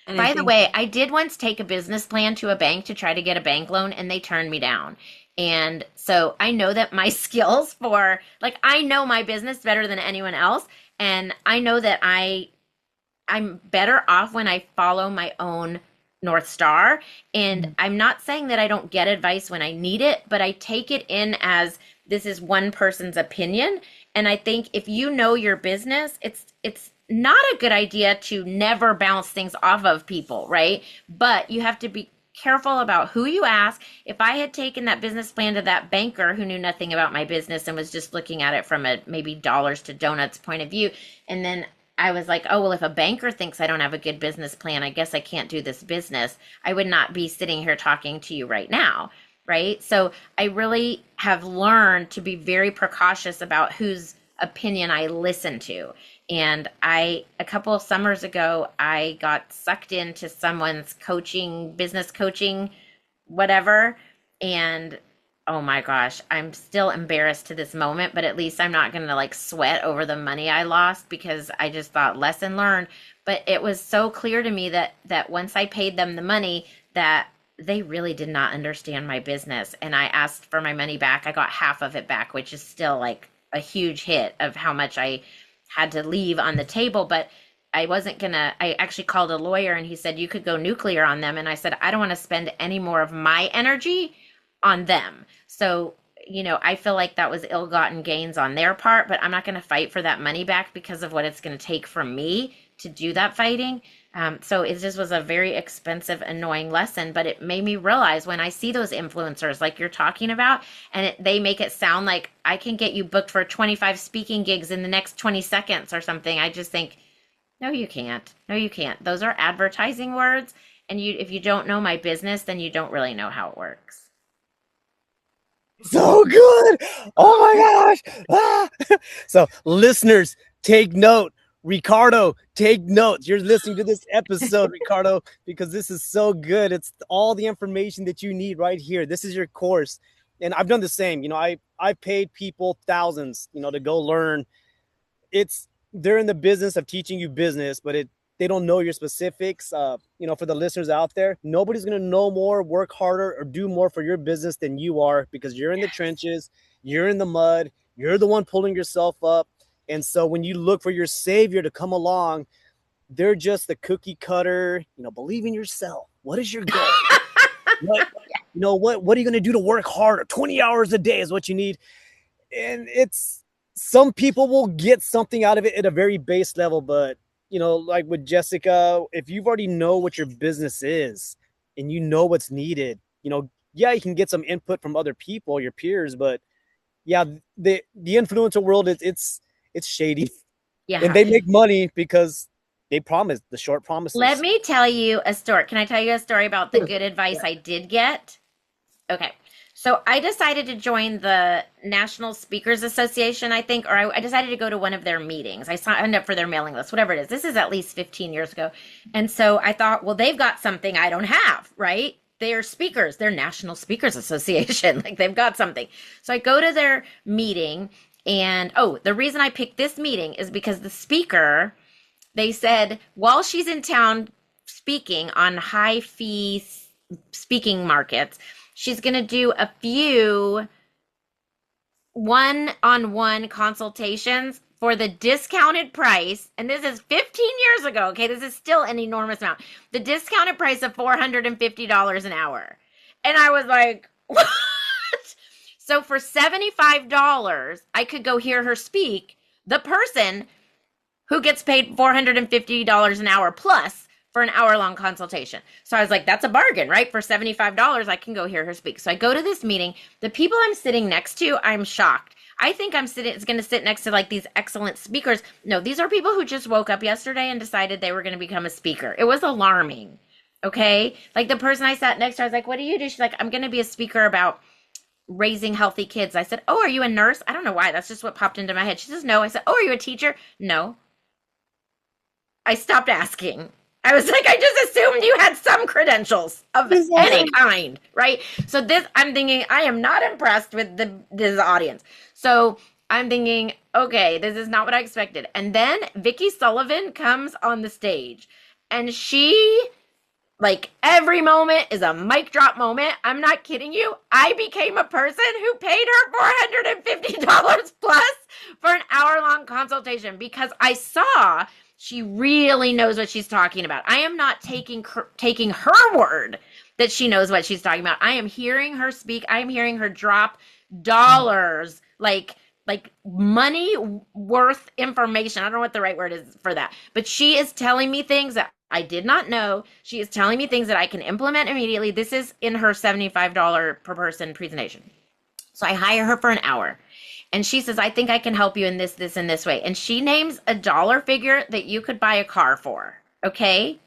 And by the way, I did once take a business plan to a bank to try to get a bank loan, and they turned me down. And so I know that my skills for, I know my business better than anyone else. And I know that I'm better off when I follow my own North Star. And I'm not saying that I don't get advice when I need it, but I take it in as this is one person's opinion. And I think if you know your business, it's not a good idea to never bounce things off of people, right? But you have to be careful about who you ask. If I had taken that business plan to that banker who knew nothing about my business and was just looking at it from a maybe dollars to donuts point of view, and then I was like, oh, well, if a banker thinks I don't have a good business plan, I guess I can't do this business, I would not be sitting here talking to you right now, right? So I really have learned to be very precautious about whose opinion I listen to. And a couple of summers ago, I got sucked into someone's business coaching, whatever. And oh my gosh, I'm still embarrassed to this moment, but at least I'm not going to sweat over the money I lost, because I just thought lesson learned. But it was so clear to me that once I paid them the money, that they really did not understand my business. And I asked for my money back. I got half of it back, which is still a huge hit of how much I had to leave on the table. But I actually called a lawyer, and he said, you could go nuclear on them. And I said, I don't want to spend any more of my energy on them. So, I feel like that was ill-gotten gains on their part, but I'm not going to fight for that money back because of what it's going to take from me to do that fighting. So it just was a very expensive, annoying lesson, but it made me realize when I see those influencers like you're talking about, and they make it sound like I can get you booked for 25 speaking gigs in the next 20 seconds or something. I just think, no, you can't. No, you can't. Those are advertising words. And if you don't know my business, then you don't really know how it works. So good. Oh my gosh. Ah. So listeners, take note. Ricardo, take notes. You're listening to this episode, Ricardo, because this is so good. It's all the information that you need right here. This is your course. And I've done the same. I paid people thousands, to go learn. They're in the business of teaching you business, but they don't know your specifics. For the listeners out there, nobody's going to know more, work harder, or do more for your business than you are, because you're in the trenches, you're in the mud, you're the one pulling yourself up. And so when you look for your savior to come along, they're just the cookie cutter, believe in yourself. What is your goal? What are you going to do to work harder? 20 hours a day is what you need. And some people will get something out of it at a very base level, but like with Jessica, if you've already know what your business is and you know what's needed, yeah, you can get some input from other people, your peers, but yeah, the influencer world, it's shady. Yeah. And they make money because they promise the short promises. Let me tell you a story. Can I tell you a story about the good advice I did get? Okay. So I decided to join the National Speakers Association, I think, or I decided to go to one of their meetings. I signed up for their mailing list, whatever it is. This is at least 15 years ago. And so I thought, well, they've got something I don't have, right? They're speakers. They're National Speakers Association. They've got something. So I go to their meeting, and the reason I picked this meeting is because the speaker, they said, while she's in town speaking on high fee speaking markets, she's going to do a few one-on-one consultations for the discounted price, and this is 15 years ago, okay? This is still an enormous amount. The discounted price of $450 an hour. And I was like, what? So for $75, I could go hear her speak, the person who gets paid $450 an hour plus for an hour-long consultation. So I was like, that's a bargain, right? For $75, I can go hear her speak. So I go to this meeting. The people I'm sitting next to, I'm shocked. I think I'm going to sit next to like these excellent speakers. No, these are people who just woke up yesterday and decided they were going to become a speaker. It was alarming. Okay. Like the person I sat next to, I was like, what do you do? She's like, I'm going to be a speaker about raising healthy kids. I said, oh, are you a nurse? I don't know why. That's just what popped into my head. She says, no. I said, oh, are you a teacher? No. I stopped asking. I was like, I just assumed you had some credentials of any kind, right? So this, I'm thinking, I am not impressed with this audience. So I'm thinking, okay, this is not what I expected. And then Vicki Sullivan comes on the stage, and she, like, every moment is a mic drop moment. I'm not kidding you. I became a person who paid her $450 plus for an hour-long consultation because I saw she really knows what she's talking about. I am not taking her word that she knows what she's talking about. I am hearing her speak. I am hearing her drop dollars, like money worth information. I don't know what the right word is for that. But she is telling me things that I did not know. She is telling me things that I can implement immediately. This is in her $75 per person presentation. So I hire her for an hour. And she says, I think I can help you in this, and this way. And she names a dollar figure that you could buy a car for. Okay.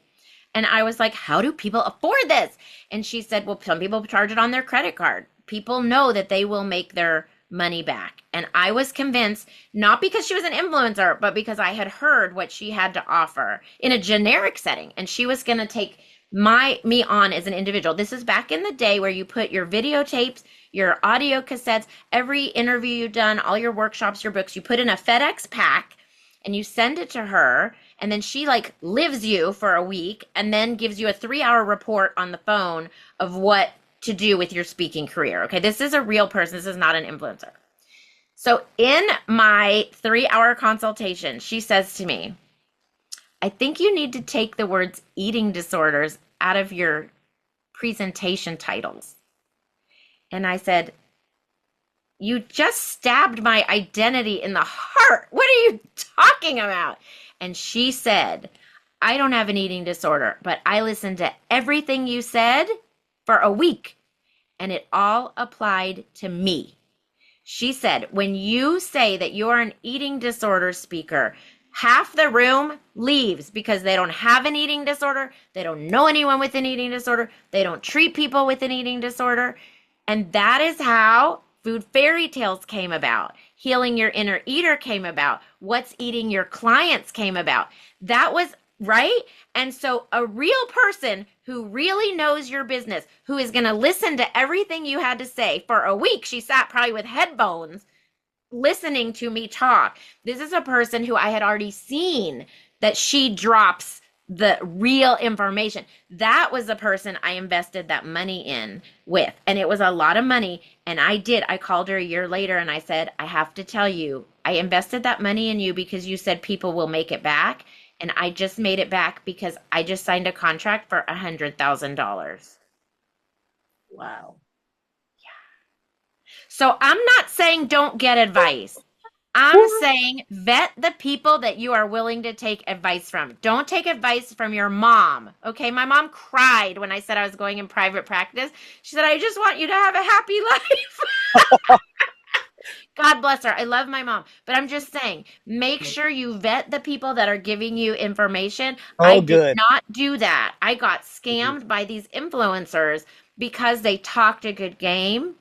And I was like, how do people afford this? And she said, well, some people charge it on their credit card. People know that they will make their money back. And I was convinced, not because she was an influencer, but because I had heard what she had to offer in a generic setting. And she was going to take me on as an individual. This is back in the day where you put your videotapes, your audio cassettes, every interview you've done, all your workshops, your books, you put in a FedEx pack and you send it to her. And then she like lives you for a week and then gives you a 3-hour report on the phone of what to do with your speaking career. Okay. This is a real person. This is not an influencer. So in my 3-hour consultation, she says to me, I think you need to take the words eating disorders out of your presentation titles. And I said, you just stabbed my identity in the heart. What are you talking about? And she said, I don't have an eating disorder, but I listened to everything you said for a week, and it all applied to me. She said, when you say that you are an eating disorder speaker, half the room leaves because they don't have an eating disorder. They don't know anyone with an eating disorder. They don't treat people with an eating disorder. And that is how Food Fairy Tales came about. Healing Your Inner Eater came about. What's Eating Your Clients came about. That was right. And so a real person who really knows your business, who is going to listen to everything you had to say for a week, she sat probably with headphones listening to me talk. This is a person who I had already seen that she drops the real information. That was the person I invested that money in with. And it was a lot of money. And I called her a year later and I said, I have to tell you, I invested that money in you because you said people will make it back. And I just made it back because I just signed a contract for $100,000. Wow. So I'm not saying don't get advice. I'm saying vet the people that you are willing to take advice from. Don't take advice from your mom. Okay, my mom cried when I said I was going in private practice. She said, I just want you to have a happy life. God bless her. I love my mom. But I'm just saying, make sure you vet the people that are giving you information. I did not do that. I got scammed by these influencers because they talked a good game.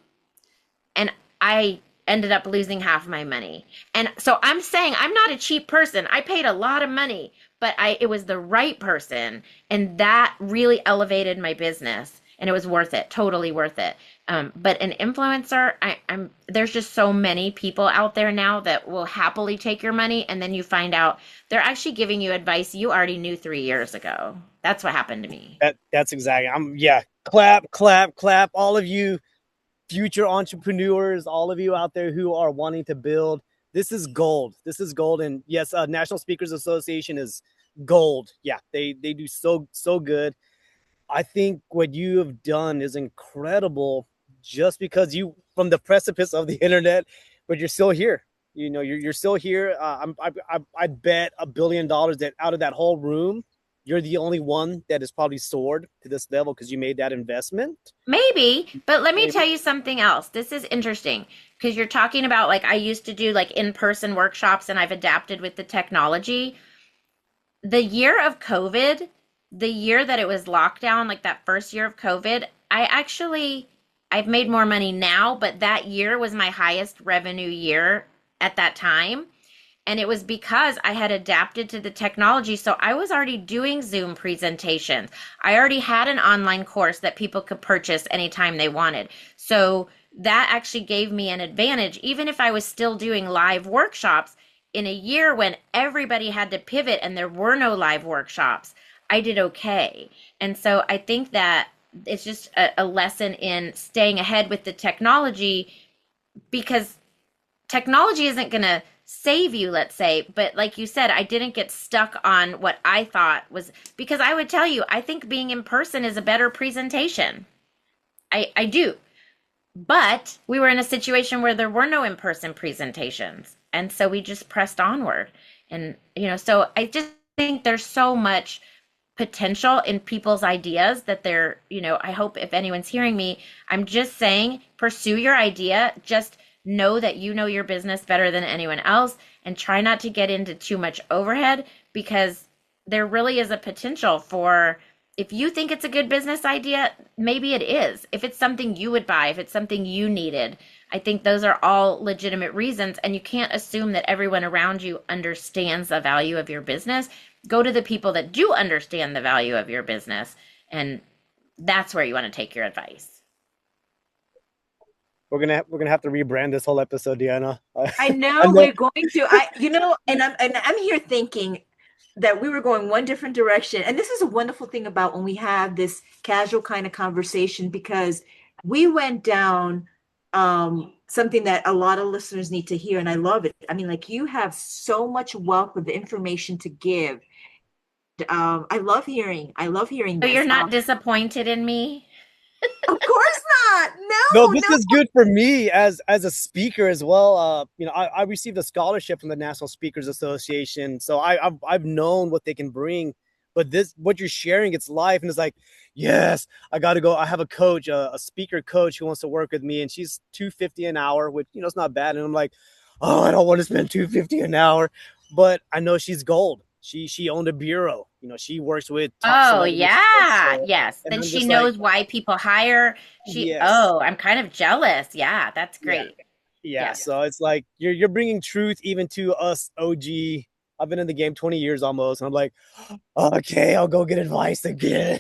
And I ended up losing half my money. And so I'm saying I'm not a cheap person. I paid a lot of money, but it was the right person. And that really elevated my business. And it was worth it, totally worth it. But an influencer, there's just so many people out there now that will happily take your money. And then you find out they're actually giving you advice you already knew 3 years ago. That's what happened to me. That's exactly. Clap, clap, clap. All of you future entrepreneurs, all of you out there who are wanting to build This is gold. This is gold. And yes, National Speakers Association is gold. Yeah, they do so good. I think what you have done is incredible, just because you from the precipice of the internet, but you're still here. You know, you're still here. I bet $1 billion that out of that whole room, you're the only one that is probably soared to this level because you made that investment. Maybe, but let me tell Maybe. you something else. This is interesting because you're talking about like I used to do like in-person workshops and I've adapted with the technology. The year of COVID, the year that it was lockdown, like that first year of COVID, I've made more money now, but that year was my highest revenue year at that time. And it was because I had adapted to the technology. So I was already doing Zoom presentations. I already had an online course that people could purchase anytime they wanted. So that actually gave me an advantage, even if I was still doing live workshops in a year when everybody had to pivot and there were no live workshops. I did okay. And so I think that it's just a lesson in staying ahead with the technology, because technology isn't going to save you, let's say, but like you said, I didn't get stuck on what I thought was, because I would tell you, I think being in person is a better presentation. I do. But we were in a situation where there were no in-person presentations. And so we just pressed onward. And, so I just think there's so much potential in people's ideas that I hope if anyone's hearing me, I'm just saying, pursue your idea. Just know that you know your business better than anyone else and try not to get into too much overhead, because there really is a potential for, if you think it's a good business idea, maybe it is. If it's something you would buy, if it's something you needed, I think those are all legitimate reasons. And you can't assume that everyone around you understands the value of your business. Go to the people that do understand the value of your business. And that's where you want to take your advice. We're gonna have to rebrand this whole episode, Deanna. I know I know. we're going to. I'm here thinking that we were going one different direction. And this is a wonderful thing about when we have this casual kind of conversation, because we went down something that a lot of listeners need to hear. And I love it. I mean, like, you have so much wealth of information to give. I love hearing So this. you're not disappointed in me? Of course not. No, No, this is good for me as a speaker as well. I received a scholarship from the National Speakers Association, so I've known what they can bring. But what you're sharing, it's life, and it's like, yes, I got to go. I have a coach, a speaker coach who wants to work with me, and she's $250 an hour, which it's not bad. And I'm like, oh, I don't want to spend $250 an hour, but I know she's gold. She owned a bureau. She works with top Oh, celebrities. yeah. Yes. And Then I'm she just knows like, why people hire. yes. Oh, I'm kind of jealous. Yeah, that's great. Yeah, Yeah. so it's like you're bringing truth even to us OG. I've been in the game 20 years almost, and I'm like, okay, I'll go get advice again.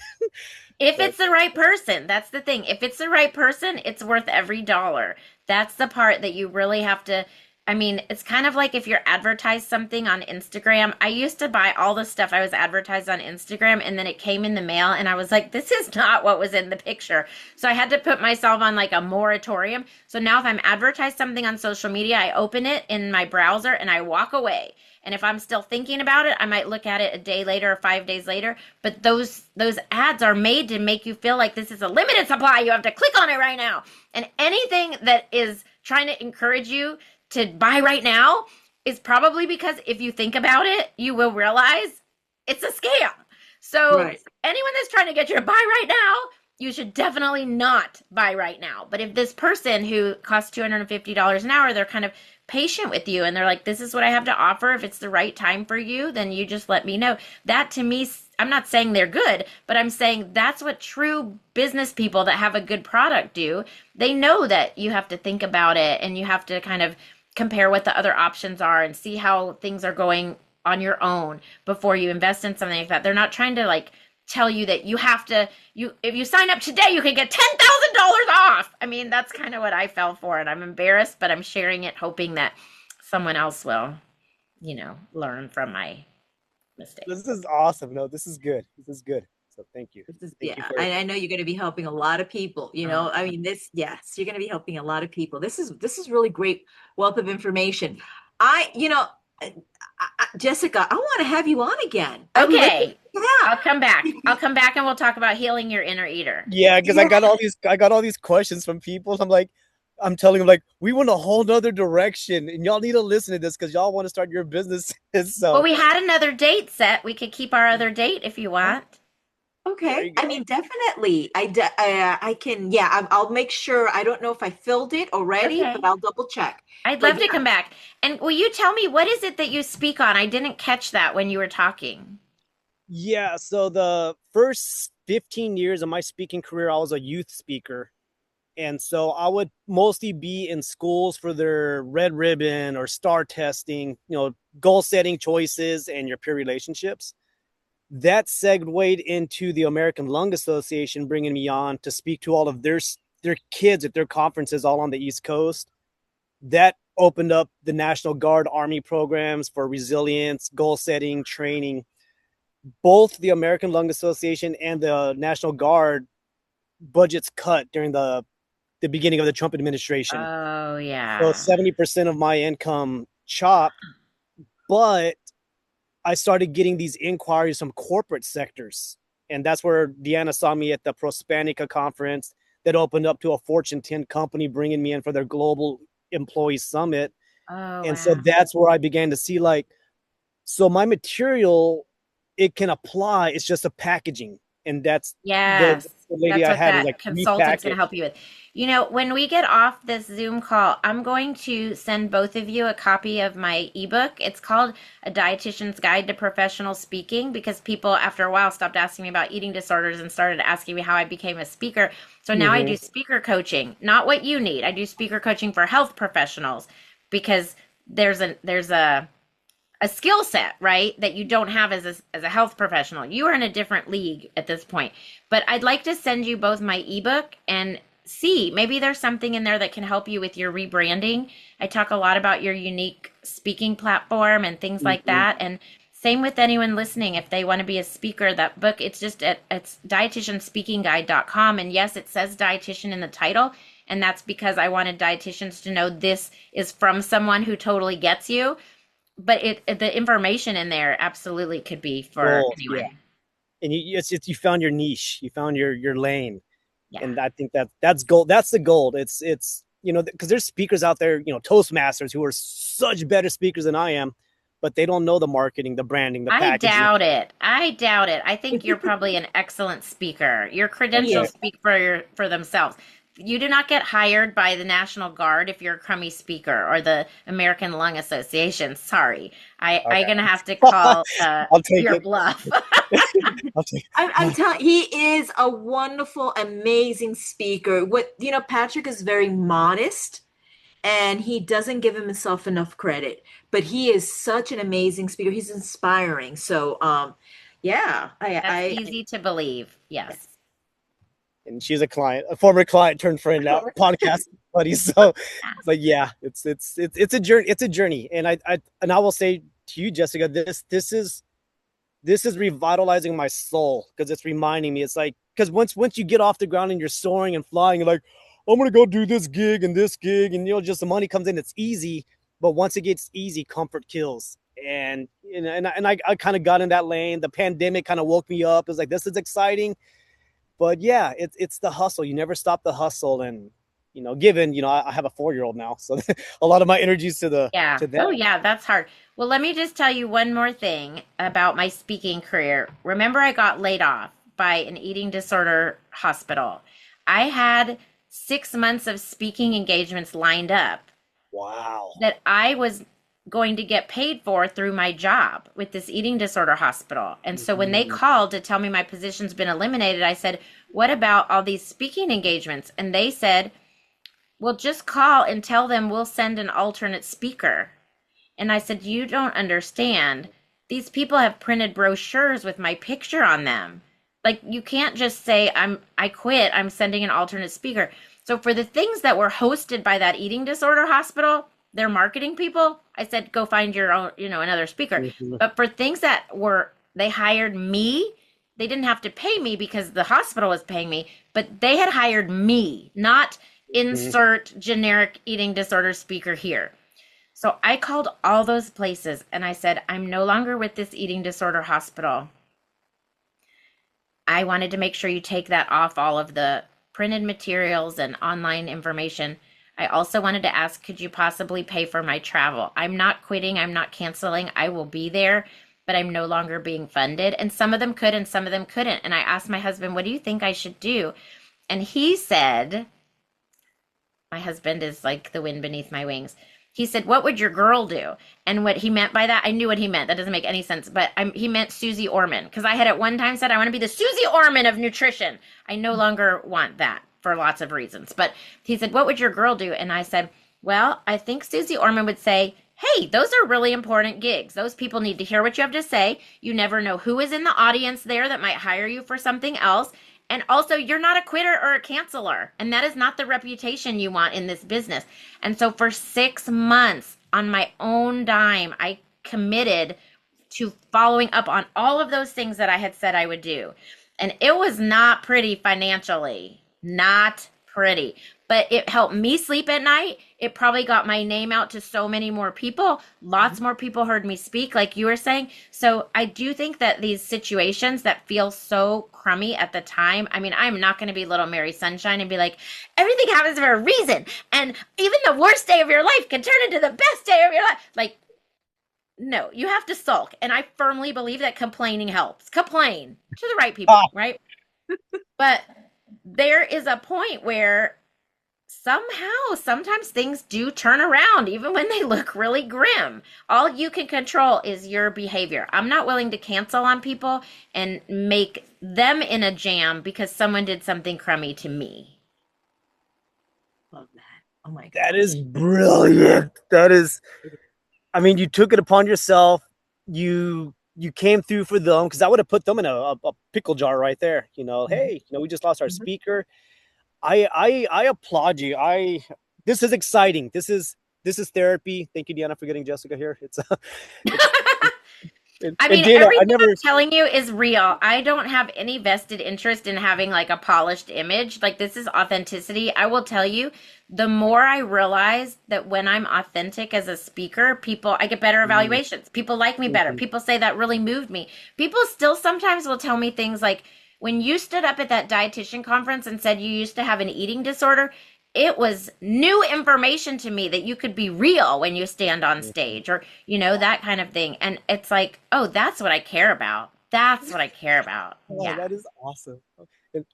If But it's the right person, that's the thing. If it's the right person, it's worth every dollar. That's the part that you really have to. I mean, it's kind of like if you're advertised something on Instagram. I used to buy all the stuff I was advertised on Instagram, and then it came in the mail, and I was like, this is not what was in the picture. So I had to put myself on like a moratorium. So now if I'm advertised something on social media, I open it in my browser and I walk away. And if I'm still thinking about it, I might look at it a day later or 5 days later. But those ads are made to make you feel like this is a limited supply. You have to click on it right now. And anything that is trying to encourage you to buy right now is probably because if you think about it, you will realize it's a scam. So right. Anyone that's trying to get you to buy right now, you should definitely not buy right now. But if this person who costs $250 an hour, they're kind of patient with you and they're like, this is what I have to offer. If it's the right time for you, then you just let me know. That to me, I'm not saying they're good, but I'm saying that's what true business people that have a good product do. They know that you have to think about it and you have to kind of compare what the other options are and see how things are going on your own before you invest in something like that. They're not trying to like tell you that you have to, if you sign up today, you can get $10,000 off. I mean, that's kind of what I fell for, and I'm embarrassed, but I'm sharing it hoping that someone else will, learn from my mistakes. this is awesome. No, this is good. This is good. So thank you. Thank you for I know you're going to be helping a lot of people. I mean, yes, you're going to be helping a lot of people. This is really great wealth of information. I, you know, Jessica, I want to have you on again. I mean, Okay. yeah. I'll come back. I'll come back and we'll talk about healing your inner eater. Yeah, because Yeah. I got all these questions from people. I'm like, I'm telling them like, we want a whole nother direction, and y'all need to listen to this because y'all want to start your businesses. Well, So we had another date set. We could keep our other date if you want. there Okay. you I go. mean, definitely. I can, yeah, I'll make sure. I don't know if I filled it already, but Okay. I'll double check. I'd But love to yeah, come back. And will you tell me what is it that you speak on? I didn't catch that when you were talking. Yeah, so the first 15 years of my speaking career, I was a youth speaker. And so I would mostly be in schools for their red ribbon or star testing, goal setting choices and your peer relationships. That segued into the American Lung Association bringing me on to speak to all of their kids at their conferences all on the East Coast. That opened up the National Guard Army programs for resilience, goal setting, training. Both the American Lung Association and the National Guard budgets cut during the beginning of the Trump administration. Oh, So yeah. 70% of my income chopped, but I started getting these inquiries from corporate sectors. And that's where Deanna saw me at the Prospanica conference that opened up to a Fortune 10 company bringing me in for their global employee summit. Oh, And so wow. that's where I began to see like, so my material, it can apply. It's just a packaging. And that's the Yes, lady that's I what had was that like, consultant's repack going to it. help you with. You know, when we get off this Zoom call, I'm going to send both of you a copy of my ebook. It's called A Dietitian's Guide to Professional Speaking because people, after a while, stopped asking me about eating disorders and started asking me how I became a speaker. So now I do Mm-hmm. speaker coaching, not what you need. I do speaker coaching for health professionals because there's a skill set, right, that you don't have as a health professional. You are in a different league at this point. But I'd like to send you both my ebook and see maybe there's something in there that can help you with your rebranding. I talk a lot about your unique speaking platform and things like Mm-hmm. that. And same with anyone listening if they want to be a speaker. That book, it's dietitianspeakingguide.com, and yes, it says dietitian in the title, and that's because I wanted dietitians to know this is from someone who totally gets you, but the information in there absolutely could be for Gold. Yeah. anyone. And you found your niche, you found your lane, Yeah. and I think that's gold. That's the gold. It's because there's speakers out there, Toastmasters who are such better speakers than I am, but they don't know the marketing, the branding, the I packaging. doubt it. I doubt it. I think you're probably an excellent speaker. Your Okay. credentials speak for themselves. You do not get hired by the National Guard if you're a crummy speaker or the American Lung Association. Sorry. I'm Okay. gonna have to call I'll take your it. bluff. I'll take. I'm telling he is a wonderful, amazing speaker. Patrick is very modest and he doesn't give himself enough credit, but he is such an amazing speaker. He's inspiring. So, yeah, That's easy to believe. Yes. And she's a former client turned friend now, podcast buddy. So, but yeah, it's a journey. It's a journey, and I will say to you, Jessica, this is revitalizing my soul because it's reminding me. It's like because once you get off the ground and you're soaring and flying, you're like, I'm gonna go do this gig and this gig, and just the money comes in. It's easy, but once it gets easy, comfort kills. And I kind of got in that lane. The pandemic kind of woke me up. It's like this is exciting, but yeah, it's the hustle. You never stop the hustle, and given I have a 4-year-old now, so a lot of my energies Yeah. to that. Oh, yeah, that's hard. Well, let me just tell you one more thing about my speaking career. Remember, I got laid off by an eating disorder hospital. I had 6 months of speaking engagements lined up Wow. that I was going to get paid for through my job with this eating disorder hospital. And so when they Mhm. called to tell me my position's been eliminated, I said, "What about all these speaking engagements?" And they said, "Well, just call and tell them we'll send an alternate speaker." And I said, "You don't understand. These people have printed brochures with my picture on them. Like you can't just say I quit, I'm sending an alternate speaker." So for the things that were hosted by that eating disorder hospital, their marketing people, I said, "Go find your own, another speaker." Mhm. But for things that they hired me, they didn't have to pay me because the hospital was paying me, but they had hired me, not Mhm. insert generic eating disorder speaker here. So I called all those places and I said, I'm no longer with this eating disorder hospital. I wanted to make sure you take that off all of the printed materials and online information. I also wanted to ask, could you possibly pay for my travel? I'm not quitting. I'm not canceling. I will be there, but I'm no longer being funded. And some of them could and some of them couldn't. And I asked my husband, what do you think I should do? And he said, my husband is like the wind beneath my wings. He said, what would your girl do? And what he meant by that, I knew what he meant. That doesn't make any sense. But he meant Susie Orman. Because I had at one time said, I want to be the Susie Orman of nutrition. I no longer want that for lots of reasons. But he said, what would your girl do? And I said, well, I think Susie Orman would say, hey, those are really important gigs. Those people need to hear what you have to say. You never know who is in the audience there that might hire you for something else. And also, you're not a quitter or a canceler. And that is not the reputation you want in this business. And so for 6 months on my own dime, I committed to following up on all of those things that I had said I would do. And it was not pretty financially, not pretty, but it helped me sleep at night. It probably got my name out to so many more people. Lots more people heard me speak, like you were saying. So I do think that these situations that feel so crummy at the time, I mean, I'm not going to be little Mary Sunshine and be like, everything happens for a reason. And even the worst day of your life can turn into the best day of your life. Like, no, you have to sulk. And I firmly believe that complaining helps. Complain to the right people, right? But there is a point where sometimes things do turn around, even when they look really grim. All you can control is your behavior. I'm not willing to cancel on people and make them in a jam because someone did something crummy to me. Love that. Oh my God. That is brilliant. That is, I mean, you took it upon yourself. You came through for them, because I would have put them in a pickle jar right there. Hey, we just lost our speaker. I applaud you. This is exciting. This is therapy. Thank you, Deanna, for getting Jessica here. I mean, Dana, everything I'm telling you is real. I don't have any vested interest in having like a polished image. Like, this is authenticity. I will tell you, the more I realize that when I'm authentic as a speaker, I get better evaluations. People like me better. People say that really moved me. People still sometimes will tell me things like, when you stood up at that dietitian conference and said you used to have an eating disorder, it was new information to me that you could be real when you stand on stage, or, that kind of thing. And it's like, oh, that's what I care about. That's what I care about. Oh, yeah. That is awesome.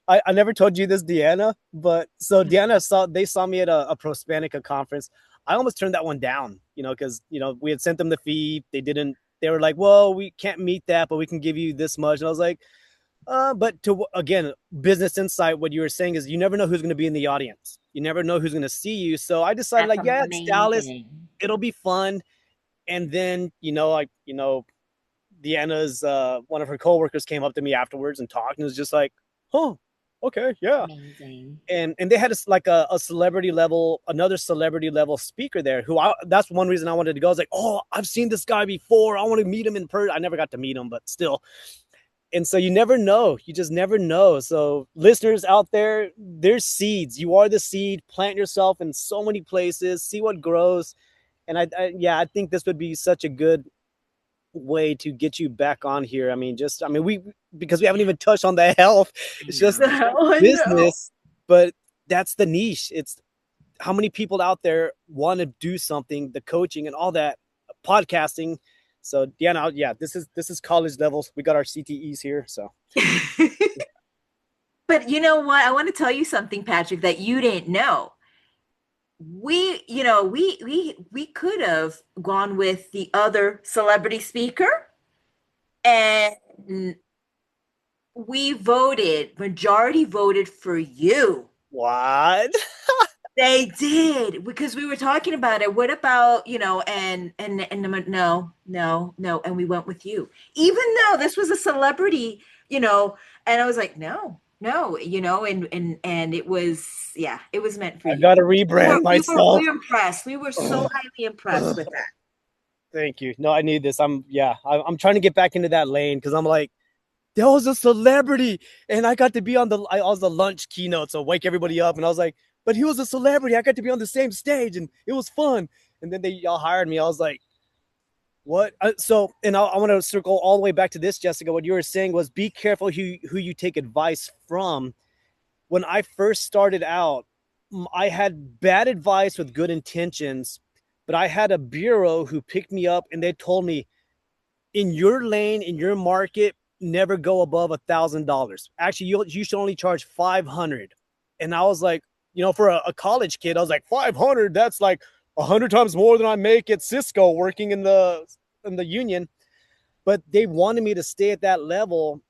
I never told you this, Deanna, but so Deanna they saw me at a Prospanica conference. I almost turned that one down, because, we had sent them the fee. They were like, well, we can't meet that, but we can give you this much. And I was like, but again, business insight, what you were saying is you never know who's going to be in the audience. You never know who's going to see you. So I decided, it's Dallas. It'll be fun. And then, Deanna's, one of her coworkers came up to me afterwards and talked, and was just like, oh, okay. Yeah. Amazing. And they had a celebrity level, another celebrity level speaker there that's one reason I wanted to go. I was like, oh, I've seen this guy before. I want to meet him in person. I never got to meet him, but still. And so you never know. You just never know. So listeners out there, there's seeds. You are the seed. Plant yourself in so many places. See what grows. And I think this would be such a good way to get you back on here. Because we haven't even touched on the health. It's just business, but that's the niche. It's how many people out there want to do something, the coaching and all that, podcasting. So Deanna, this is college levels. We got our CTEs here. So, but you know what? I want to tell you something, Patrick, that you didn't know. We could have gone with the other celebrity speaker, and majority voted for you. What? They did, because we were talking about it. What about, and no, and we went with you, even though this was a celebrity, and I was like, no, and it was, it was meant for you. I got to rebrand myself. We were impressed. We were so highly impressed with that. Thank you. No, I need this. I'm trying to get back into that lane, because I'm like, there was a celebrity and I got to be I was the lunch keynote. So wake everybody up. And I was like, but he was a celebrity. I got to be on the same stage and it was fun. And then y'all hired me. I was like, what? So, and I want to circle all the way back to this, Jessica. What you were saying was be careful who you take advice from. When I first started out, I had bad advice with good intentions, but I had a bureau who picked me up and they told me, in your lane, in your market, never go above $1,000. Actually, you should only charge 500. And I was like, for a college kid, I was like, 500. That's like 100 times more than I make at Cisco working in the union. But they wanted me to stay at that level.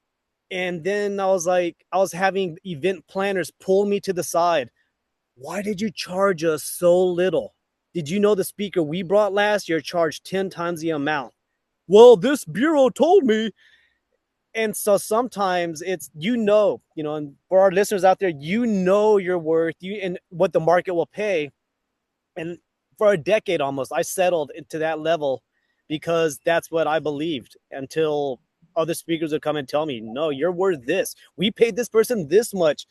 And then I was having event planners pull me to the side. Why did you charge us so little? Did you know the speaker we brought last year charged 10 times the amount? Well, this bureau told me. And so sometimes it's, and for our listeners out there, your worth, and what the market will pay. And for a decade almost, I settled into that level because that's what I believed until other speakers would come and tell me, no, you're worth this. We paid this person this much.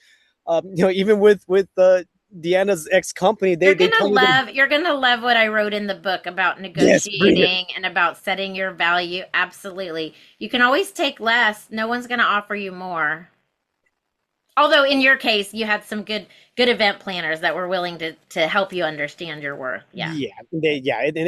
Even with Deanna's ex company, they told me you're gonna love what I wrote in the book about yes, bring it. negotiating and about setting your value. Absolutely. You can always take less. No one's gonna offer you more. Although in your case, you had some good event planners that were willing to help you understand your worth. Yeah. And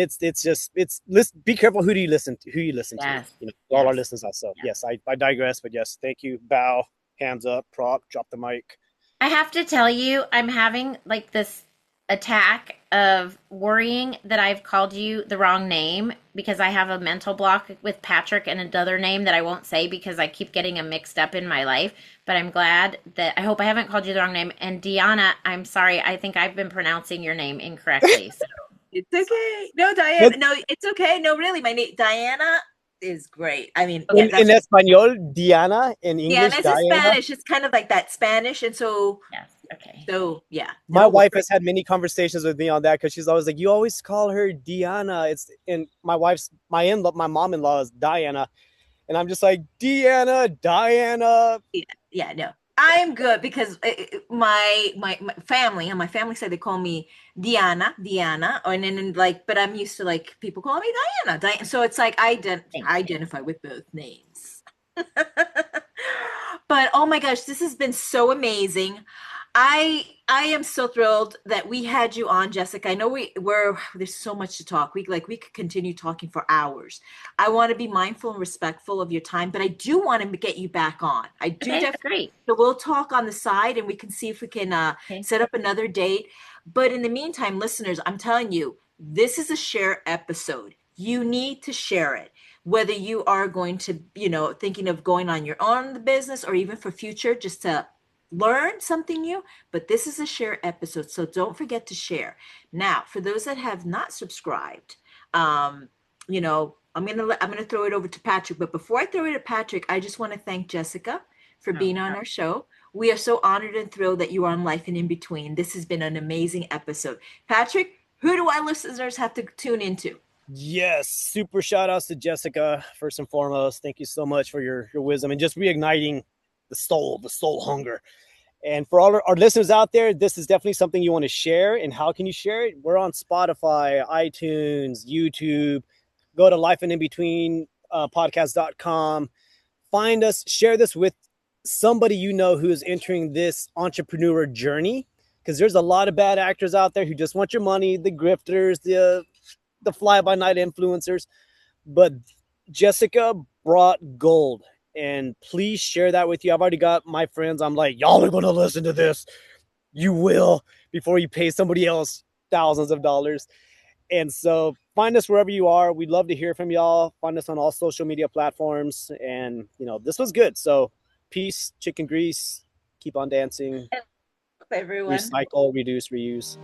let's be careful who you listen Yes. to. All our listeners also. Yes, I digress, but yes, thank you. Bow, hands up, prop, drop the mic. I have to tell you, I'm having like this attack of worrying that I've called you the wrong name because I have a mental block with Patrick and another name that I won't say because I keep getting them mixed up in my life. But I'm glad that I hope I haven't called you the wrong name. And Deanna, I'm sorry. I think I've been pronouncing your name incorrectly. So. It's okay. No, Diana. No, it's okay. No, really. My name, Diana, is great. I mean, in Espanol, Diana. In English, Diana is Spanish. It's kind of like that Spanish. And so, yes. Okay. So, yeah. My wife has had many conversations with me on that because she's always like, you always call her Diana. And my mom-in-law is Diana. And I'm just like, Diana. Yeah, no. I'm good because my family and my family said they call me Diana, and then but I'm used to like people calling me Diana. So it's like I identify with both names. But oh my gosh, this has been so amazing. I am so thrilled that we had you on, Jessica. I know there's so much to talk. We could continue talking for hours. I want to be mindful and respectful of your time, but I do want to get you back on. I do definitely. So we'll talk on the side and we can see if we can set up another date. But in the meantime, listeners, I'm telling you, this is a share episode. You need to share it. Whether you are going to, thinking of going on your own business or even for future, just to learn something new, but this is a share episode, so don't forget to share. Now, for those that have not subscribed, I'm gonna throw it over to Patrick. But before I throw it to Patrick, I just want to thank Jessica for being on our show. We are so honored and thrilled that you are on Life and In Between. This has been an amazing episode. Patrick, who do our listeners have to tune into? Yes, super shout outs to Jessica first and foremost. Thank you so much for your wisdom and just reigniting the soul hunger. And for all our listeners out there, this is definitely something you want to share. And how can you share it? We're on Spotify, iTunes, YouTube. Go to lifeandinbetween podcast.com. Find us, share this with somebody who is entering this entrepreneur journey, because there's a lot of bad actors out there who just want your money, the grifters, the fly-by-night influencers. But Jessica brought gold. And please share that with you. I've already got my friends. I'm like, y'all are going to listen to this. You will, before you pay somebody else thousands of dollars. And so find us wherever you are. We'd love to hear from y'all. Find us on all social media platforms. And, this was good. So peace, chicken grease, keep on dancing. Everyone. Recycle, reduce, reuse.